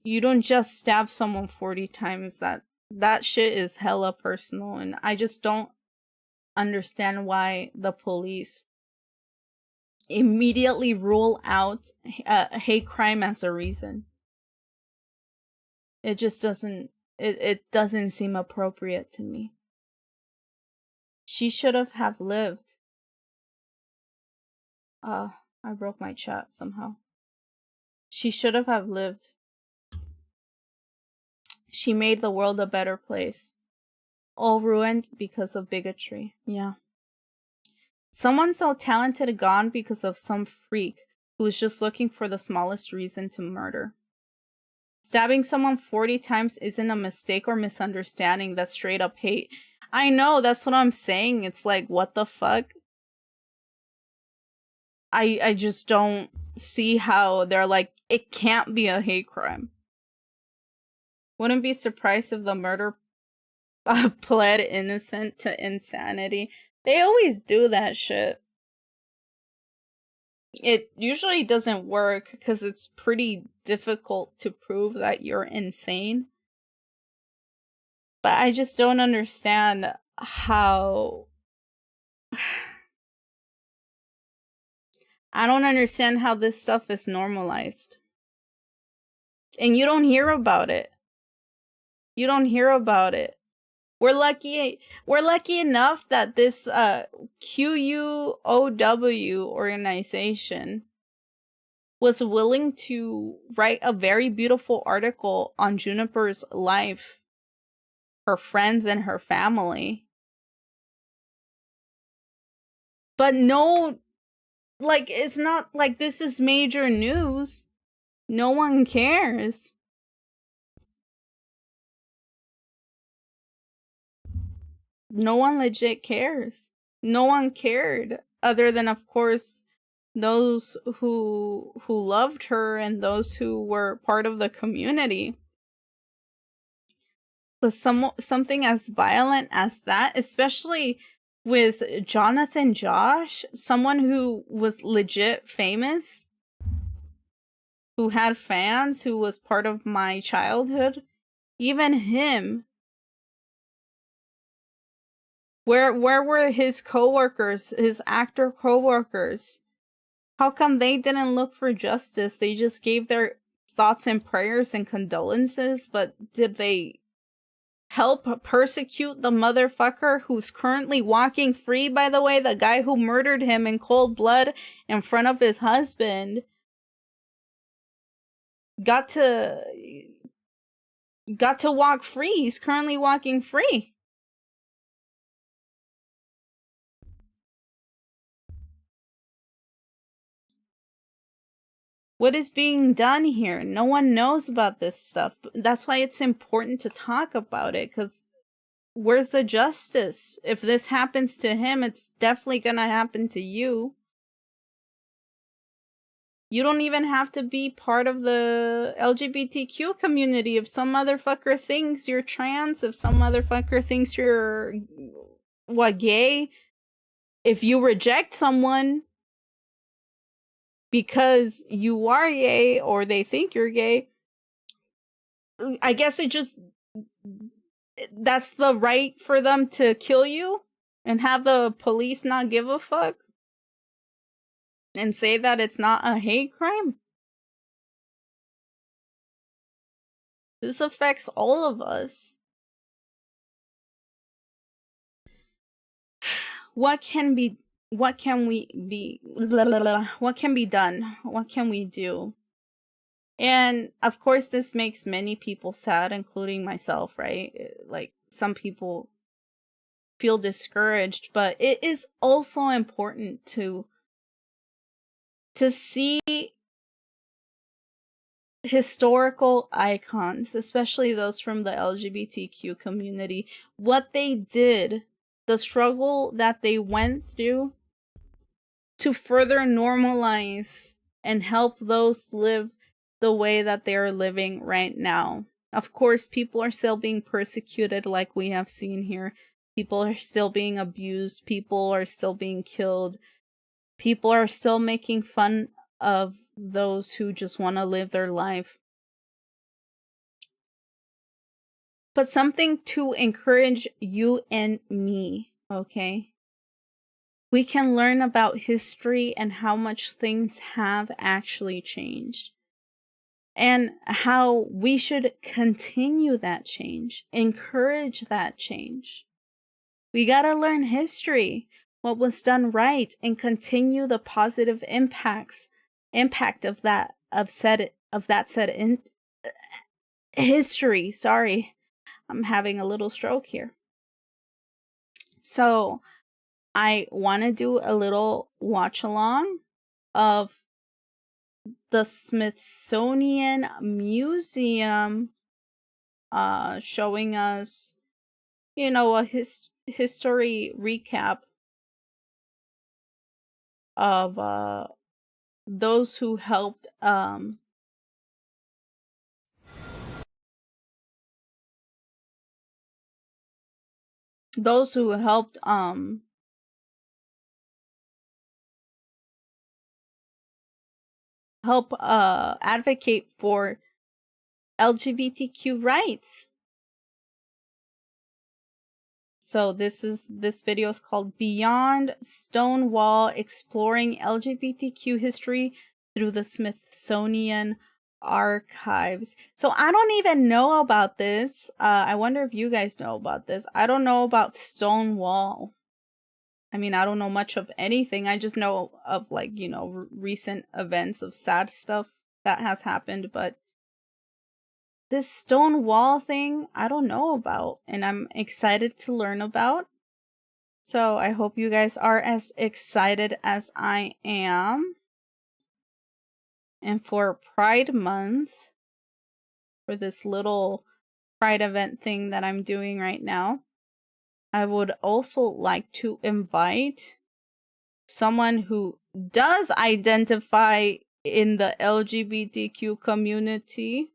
A: You don't just stab someone 40 times. That shit is hella personal. And I just don't understand why the police immediately rule out hate crime as a reason. It just doesn't, it doesn't seem appropriate to me. She should have lived. I broke my chat somehow. She should have lived. She made the world a better place. All ruined because of bigotry. Yeah. Someone so talented gone because of some freak who was just looking for the smallest reason to murder. Stabbing someone 40 times isn't a mistake or misunderstanding. That's straight up hate. I know, that's what I'm saying. It's like, what the fuck? I just don't see how they're like, it can't be a hate crime. Wouldn't be surprised if the murder pled innocent to insanity. They always do that shit. It usually doesn't work because it's pretty difficult to prove that you're insane. But I just don't understand how... I don't understand how this stuff is normalized. And you don't hear about it. You don't hear about it. We're lucky enough that this QUOW organization was willing to write a very beautiful article on Juniper's life, her friends, and her family. But no, like, it's not like this is major news. No one cares. No one legit cares. No one cared, other than, of course, those who loved her and those who were part of the community. But something as violent as that, especially with Jonathan Josh, someone who was legit famous, who had fans, who was part of my childhood, even him. Where were his coworkers, his actor coworkers? How come they didn't look for justice? They just gave their thoughts and prayers and condolences, but did they help persecute the motherfucker who's currently walking free, by the way? The guy who murdered him in cold blood in front of his husband got to walk free. He's currently walking free. What is being done here? No one knows about this stuff. That's why it's important to talk about it, because where's the justice? If this happens to him, it's definitely gonna happen to you. You don't even have to be part of the LGBTQ community. If some motherfucker thinks you're trans, if some motherfucker thinks you're, what, gay, if you reject someone because you are gay or they think you're gay, I guess that's the right for them to kill you and have the police not give a fuck and say that it's not a hate crime. This affects all of us. What can be done? What can we do? And of course this makes many people sad, including myself, right? Like, some people feel discouraged, but it is also important to see historical icons, especially those from the LGBTQ community, what they did, the struggle that they went through to further normalize and help those live the way that they are living right now. Of course, people are still being persecuted, like we have seen here. People are still being abused. People are still being killed. People are still making fun of those who just want to live their life. But something to encourage you and me, okay? We can learn about history and how much things have actually changed. And how we should continue that change, encourage that change. We gotta learn history, what was done right, and continue the positive impact of that history. Sorry, I'm having a little stroke here. So I want to do a little watch along of the Smithsonian Museum showing us, you know, a history recap of those who helped advocate for LGBTQ rights. So this video is called Beyond Stonewall: Exploring LGBTQ History Through the Smithsonian Archives. So I don't even know about this. I wonder if you guys know about this. I don't know about Stonewall. I mean, I don't know much of anything. I just know of, like, you know, recent events of sad stuff that has happened, but this Stonewall thing, I don't know about, and I'm excited to learn about. So I hope you guys are as excited as I am. And for Pride Month, for this little Pride event thing that I'm doing right now, I would also like to invite someone who does identify in the LGBTQ community.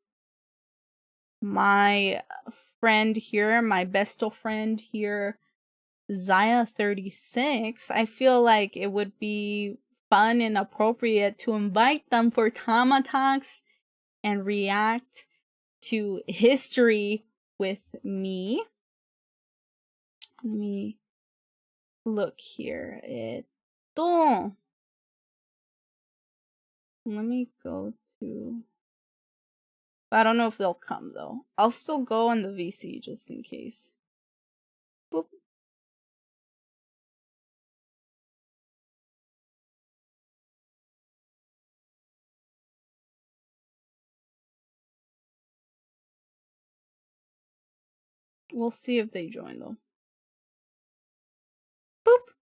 A: My friend here, my besto friend here, Zaya36. I feel like it would be fun and appropriate to invite them for Tama Talks and react to history with me. Let me look here. Let me go to... I don't know if they'll come though. I'll still go on the VC just in case. Boop. We'll see if they join though. Boop.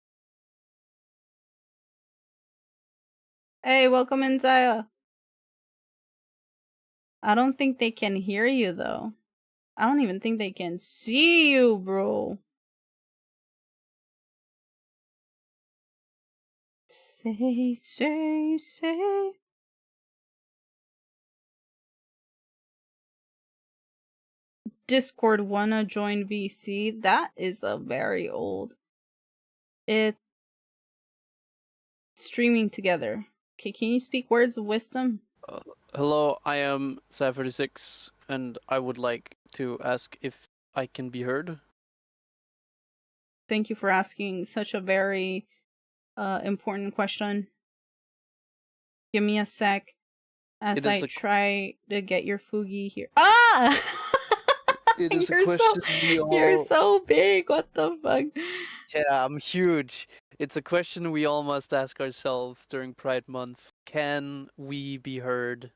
A: Hey, welcome in, Zaya. I don't think they can hear you though. I don't even think they can see you, bro. Say. Discord wanna join VC. That is a very old. It's streaming together. Okay, can you speak words of wisdom?
O: Hello, I am Sai46, and I would like to ask if I can be heard.
A: Thank you for asking such a very important question. Give me a sec as I try to get your Fugi here. Ah!
O: It is a question we all...
A: You're so big, what the fuck?
O: Yeah, I'm huge. It's a question we all must ask ourselves during Pride Month. Can we be heard?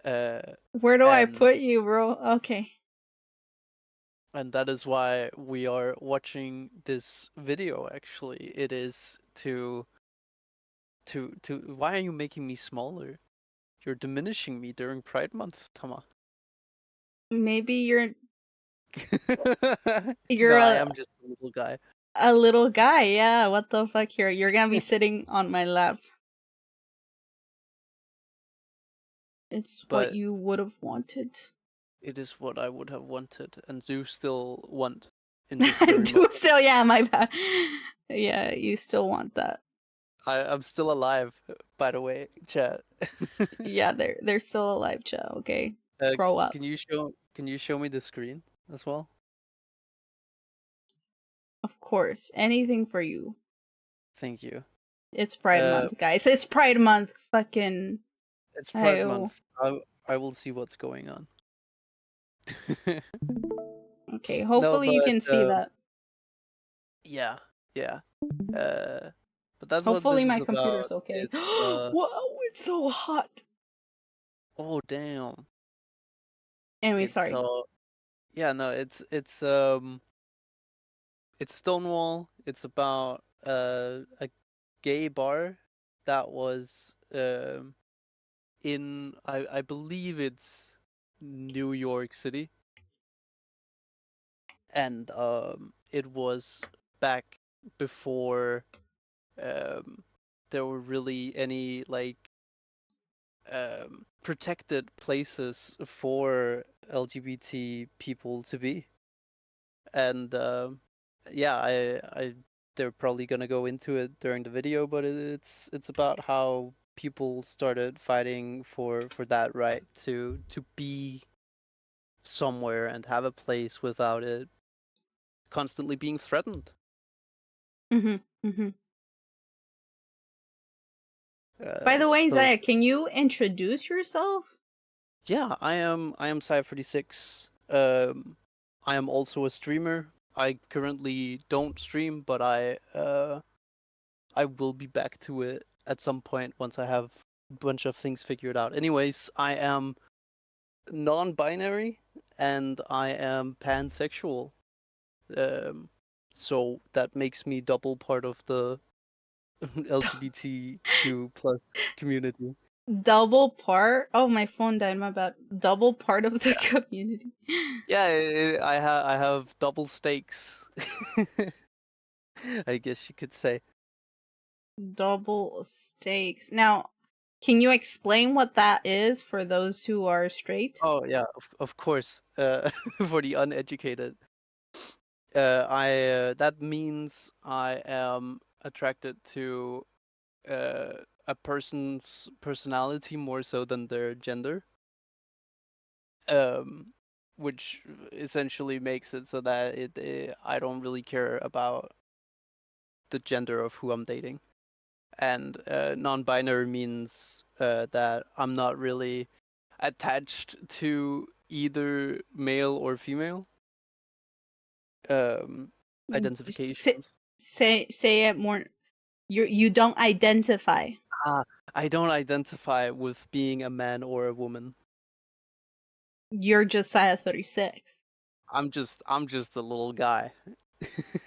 A: Where do I put you, bro? Okay.
O: And that is why we are watching this video, actually. It is to why are you making me smaller? You're diminishing me during Pride Month, Tama.
A: Maybe you're
O: No, I am just a little guy.
A: A little guy, yeah. What the fuck? You're gonna be sitting on my lap. It's what you would have wanted.
O: It is what I would have wanted, and do still want. In this very
A: Do still, yeah, my bad. Yeah, you still want that.
O: I'm still alive, by the way, chat.
A: Yeah, they're still alive, chat. Okay, grow up.
O: Can you show me the screen as well?
A: Of course, anything for you.
O: Thank you.
A: It's Pride Month, guys. It's Pride Month. Fucking.
O: It's Pride Month. I will see what's going on.
A: Okay, hopefully you can see that.
O: Yeah, yeah. But that's
A: hopefully
O: what
A: my
O: this is
A: computer's
O: about.
A: okay.
O: It's,
A: Whoa, it's so hot.
O: Oh damn.
A: Anyway, sorry.
O: Yeah, no, it's Stonewall. It's about a gay bar that was in I believe it's New York City. And it was back before there were really any like protected places for LGBT people to be. And yeah, they're probably gonna go into it during the video, but it's about how people started fighting for that right to be somewhere and have a place without it constantly being threatened.
A: By the way, Zaya, can you introduce yourself?
O: Yeah, I am Sai46. I am also a streamer. I currently don't stream, but I will be back to it at some point once I have a bunch of things figured out. Anyways, I am non-binary and I am pansexual. So that makes me double part of the LGBTQ plus community.
A: Double part? Oh, my phone died. My bad. Double part of the community.
O: Yeah, I have double stakes. I guess you could say.
A: Double stakes. Now, can you explain what that is for those who are straight?
O: Oh yeah, of course. For the uneducated, that means I am attracted to a person's personality more so than their gender. Which essentially makes it so that I don't really care about the gender of who I'm dating. And non-binary means that I'm not really attached to either male or female identifications.
A: Say it more. You don't identify.
O: I don't identify with being a man or a woman.
A: You're just Saya36.
O: I'm just a little guy,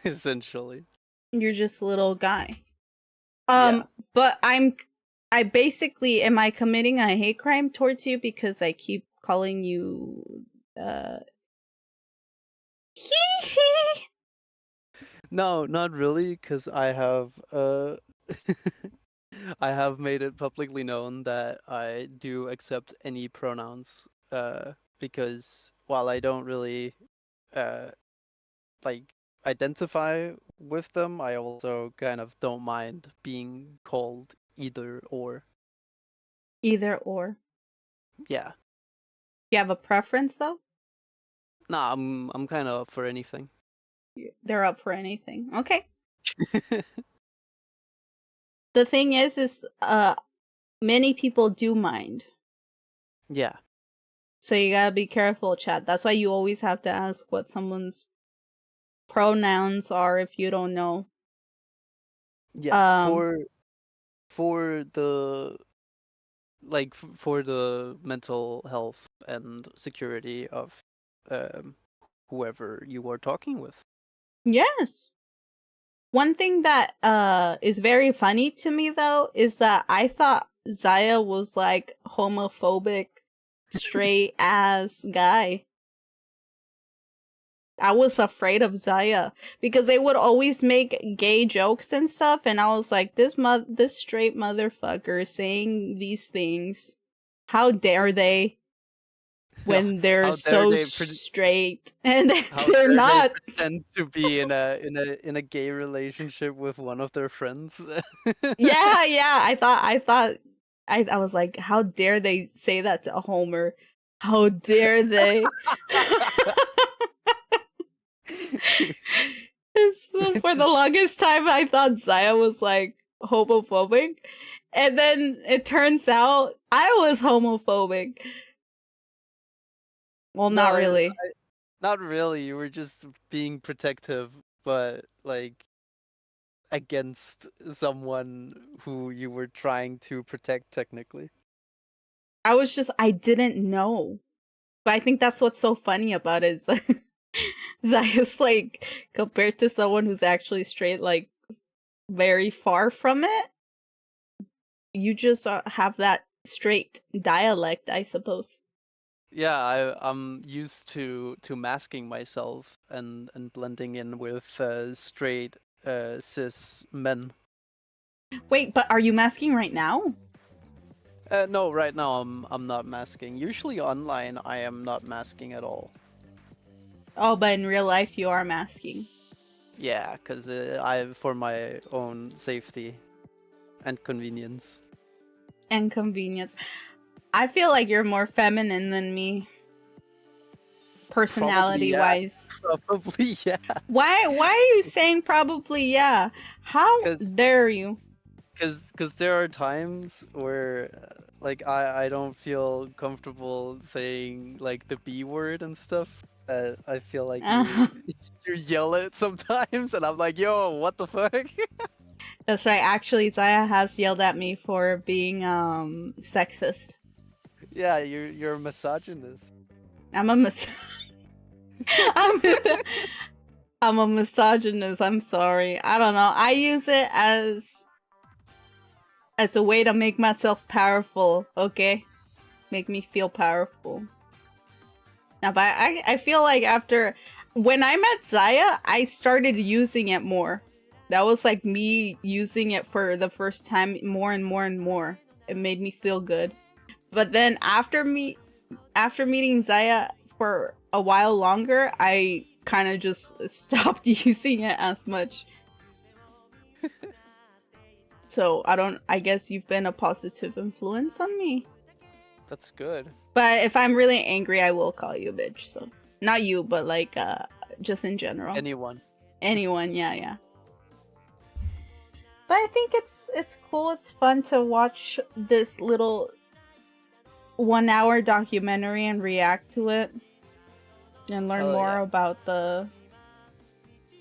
O: essentially.
A: You're just a little guy.
O: Yeah.
A: But I basically, am I committing a hate crime towards you because I keep calling you
O: No, not really, because I have I have made it publicly known that I do accept any pronouns because while I don't really like identify with them, I also kind of don't mind being called either or.
A: Either or.
O: Yeah.
A: You have a preference though?
O: Nah, I'm kind of up for anything.
A: They're up for anything. Okay. The thing is many people do mind.
O: Yeah.
A: So you gotta be careful, chat. That's why you always have to ask what someone's pronouns are if you don't know.
O: Yeah, for the for the mental health and security of whoever you are talking with.
A: Yes. One thing that is very funny to me though is that I thought Zaya was like homophobic, straight ass guy. I was afraid of Zaya because they would always make gay jokes and stuff, and I was like, this straight motherfucker saying these things. How dare they? When they're so straight and they're not.
O: They pretend to be in a gay relationship with one of their friends.
A: Yeah. I was like, how dare they say that to Homer? How dare they? For the longest time, I thought Zaya was like homophobic, and then it turns out I was homophobic. Well, not really.
O: Not really. You were just being protective, but like against someone who you were trying to protect technically.
A: I didn't know. But I think that's what's so funny about it is that Zaya's like, compared to someone who's actually straight, like, very far from it, you just have that straight dialect, I suppose.
O: Yeah, I'm used to masking myself and blending in with straight cis men.
A: Wait, but are you masking right now?
O: No, right now I'm not masking. Usually online I am not masking at all.
A: Oh, but in real life you are masking.
O: Yeah, because for my own safety and convenience.
A: And convenience. I feel like you're more feminine than me. Personality-wise.
O: Probably, yeah.
A: Why are you saying probably yeah? How dare you?
O: Because there are times where like I don't feel comfortable saying like the B word and stuff. I feel like you yell it sometimes, and I'm like, yo, what the fuck?
A: That's right. Actually, Zaya has yelled at me for being sexist.
O: Yeah, you're a misogynist.
A: I'm a misogynist. I'm sorry. I don't know. I use it as a way to make myself powerful. Okay, make me feel powerful. Now, but I feel like when I met Zaya, I started using it more. That was like me using it for the first time more and more and more. It made me feel good. But then after meeting Zaya for a while longer, I kind of just stopped using it as much. So I guess you've been a positive influence on me.
O: That's good.
A: But if I'm really angry, I will call you a bitch. So not you, but like just in general.
O: Anyone,
A: yeah. But I think it's cool. It's fun to watch this little 1-hour documentary and react to it and learn more about the.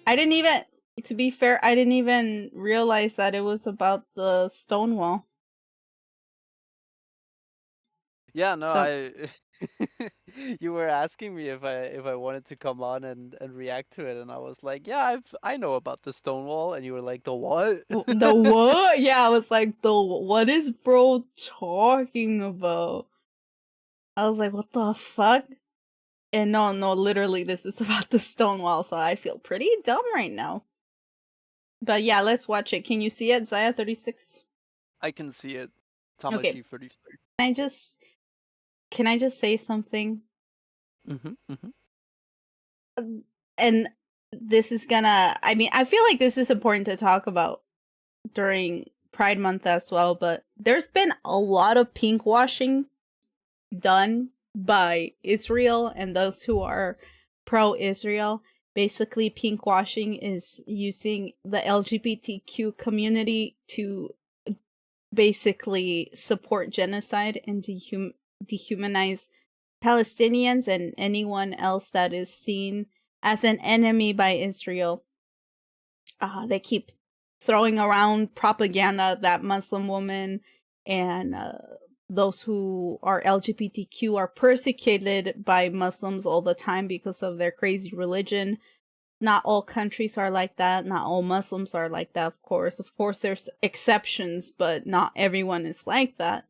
A: To be fair, I didn't even realize that it was about the Stonewall.
O: Yeah, no, you were asking me if I wanted to come on and react to it, and I was like, yeah, I know about the Stonewall, and you were like, the what?
A: The what? Yeah, I was like, what is bro talking about? I was like, what the fuck? And no, literally, this is about the Stonewall, so I feel pretty dumb right now. But yeah, let's watch it. Can you see it, Zaya 36?
O: I can see it. Tamashi 33.
A: Can I just say something? And this is gonna, I mean, I feel like this is important to talk about during Pride Month as well, but there's been a lot of pink washing done by Israel and those who are pro-Israel. Basically, pink washing is using the LGBTQ community to basically support genocide and dehumanize Palestinians and anyone else that is seen as an enemy by Israel. They keep throwing around propaganda that Muslim women and those who are LGBTQ are persecuted by Muslims all the time because of their crazy religion. Not all countries are like that. Not all Muslims are like that, of course. Of course, there's exceptions, but not everyone is like that.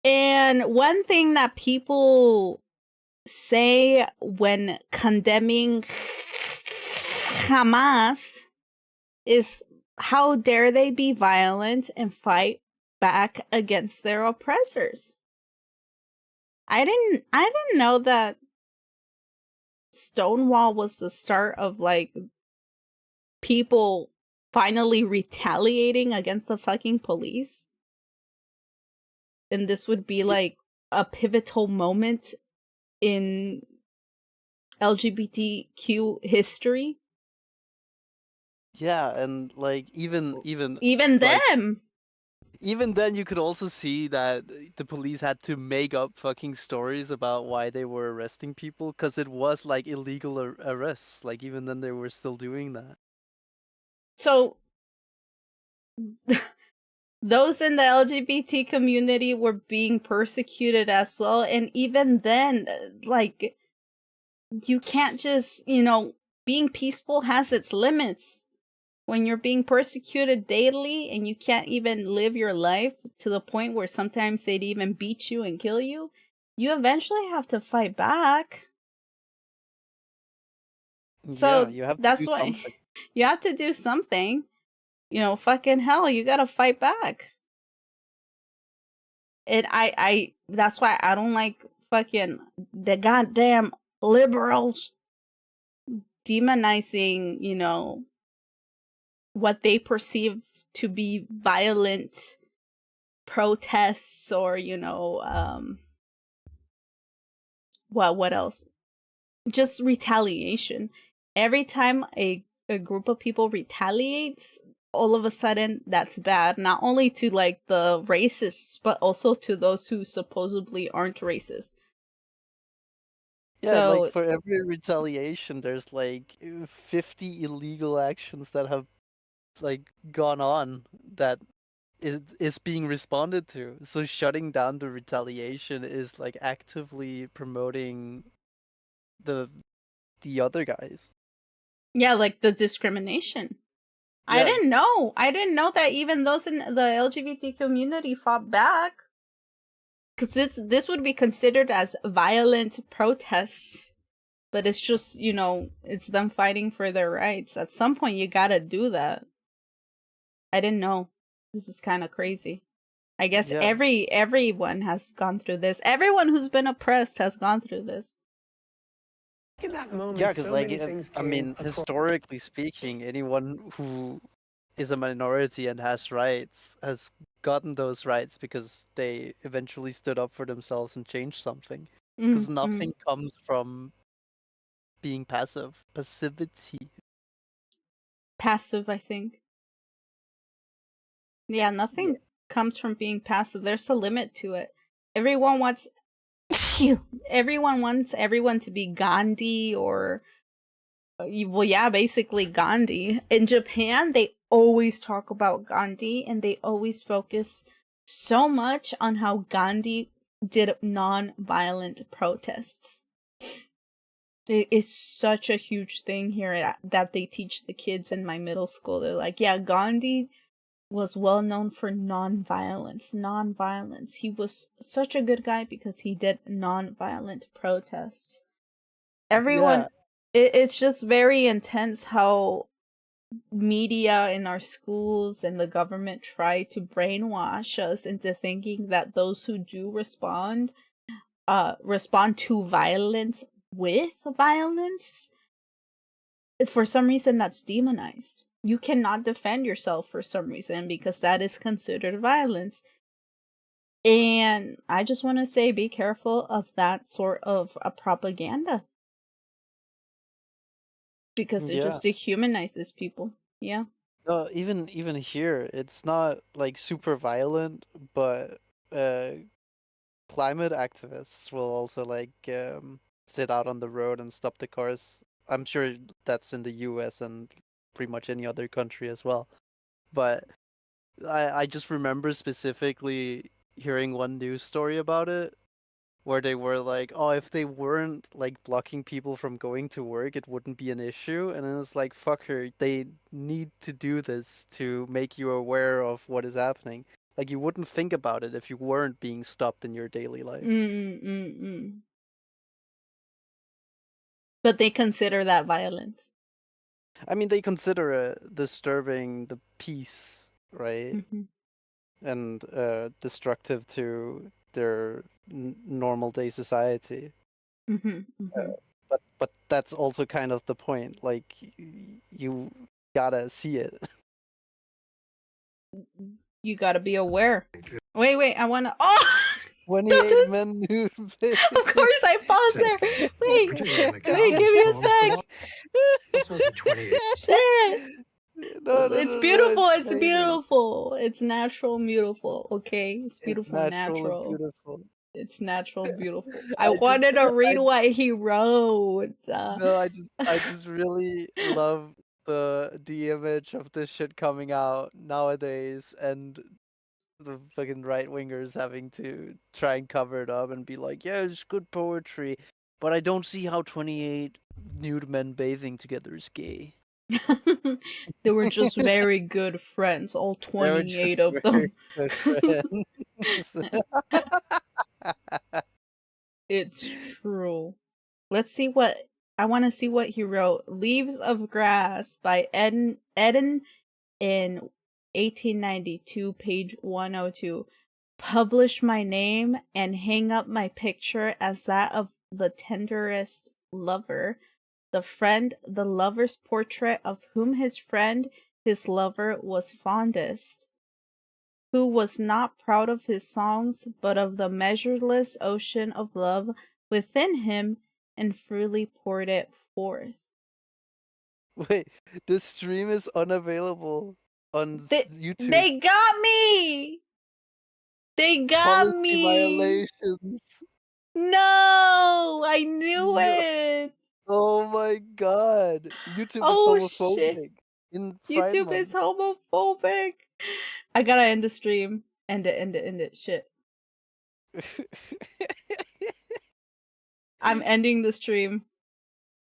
A: And one thing that people say when condemning Hamas is, how dare they be violent and fight back against their oppressors? I didn't know that Stonewall was the start of like people finally retaliating against the fucking police. And this would be like a pivotal moment in LGBTQ history.
O: Yeah, and like even
A: like, them.
O: Even then, you could also see that the police had to make up fucking stories about why they were arresting people, because it was like illegal arrests. Like even then, they were still doing that.
A: So those in the LGBT community were being persecuted as well, and even then, like, you can't just, being peaceful has its limits. When you're being persecuted daily and you can't even live your life to the point where sometimes they'd even beat you and kill you, you eventually have to fight back. So
O: yeah,
A: that's why you have to do something. Fucking hell, you gotta fight back. And I that's why I don't like fucking the goddamn liberals demonizing, what they perceive to be violent protests or, what else? Just retaliation. Every time a group of people retaliates, all of a sudden that's bad, not only to like the racists, but also to those who supposedly aren't racist.
O: Yeah,
A: So,
O: like for every retaliation, there's like 50 illegal actions that have like gone on that is being responded to. So shutting down the retaliation is like actively promoting the other guys.
A: Yeah, like the discrimination.
O: Yeah.
A: I didn't know that even those in the LGBT community fought back. Because this would be considered as violent protests. But it's just, it's them fighting for their rights. At some point, you gotta do that. I didn't know. This is kind of crazy. I guess everyone has gone through this. Everyone who's been oppressed has gone through this.
P: In that moment,
O: Yeah, because
P: so
O: like,
P: many things
O: I
P: came
O: mean,
P: across.
O: historically speaking, anyone who is a minority and has rights has gotten those rights because they eventually stood up for themselves and changed something. Because nothing comes from being passive. Passivity.
A: Passive, I think. Yeah, nothing comes from being passive. There's a limit to it. Everyone wants everyone to be Gandhi or basically Gandhi. In Japan, they always talk about Gandhi and they always focus so much on how Gandhi did non-violent protests. It is such a huge thing here that they teach the kids in my middle school. They're like, yeah, Gandhi was well known for non-violence. He was such a good guy because he did non-violent protests. Everyone, it's just very intense how media in our schools and the government try to brainwash us into thinking that those who do respond respond to violence with violence, for some reason that's demonized. You cannot defend yourself for some reason because that is considered violence. And I just want to say, be careful of that sort of a propaganda, because it just dehumanizes people. Yeah.
O: Even here, it's not like super violent, but climate activists will also like sit out on the road and stop the cars. I'm sure that's in the US and pretty much any other country as well. But I just remember specifically hearing one news story about it where they were like, oh, if they weren't like blocking people from going to work, it wouldn't be an issue. And then it's like, fuck her, they need to do this to make you aware of what is happening. Like, you wouldn't think about it if you weren't being stopped in your daily life.
A: But they consider that violent.
O: I mean, they consider it disturbing the peace, right? And destructive to their normal day society. But that's also kind of the point. Like, you gotta see it.
A: You gotta be aware. Wait, I wanna. Oh!
O: 28 men nude.
A: Of course, I paused there. Wait, give me a sec. It's beautiful. It's beautiful. It's natural, beautiful. Okay, it's beautiful, natural.
O: Beautiful.
A: It's natural, beautiful. I wanted to read what he wrote.
O: No, I just really love the image of this shit coming out nowadays, and the fucking right wingers having to try and cover it up and be like, yeah, it's good poetry, but I don't see how 28 nude men bathing together is gay.
A: They were just very good friends, all 28 of them. It's true. Let's see what I want to see what he wrote. Leaves of Grass by Eden in 1892, page 102. Publish my name and hang up my picture as that of the tenderest lover, the friend, the lover's portrait of whom his friend, his lover, was fondest, who was not proud of his songs, but of the measureless ocean of love within him, and freely poured it forth.
O: Wait, this stream is unavailable on YouTube.
A: They got me! They got
O: Policy
A: me!
O: violations.
A: No! I knew it!
O: Oh my god. YouTube is homophobic.
A: Shit.
O: In Pride
A: YouTube
O: Month.
A: is homophobic. I gotta end the stream. End it. Shit. I'm ending the stream.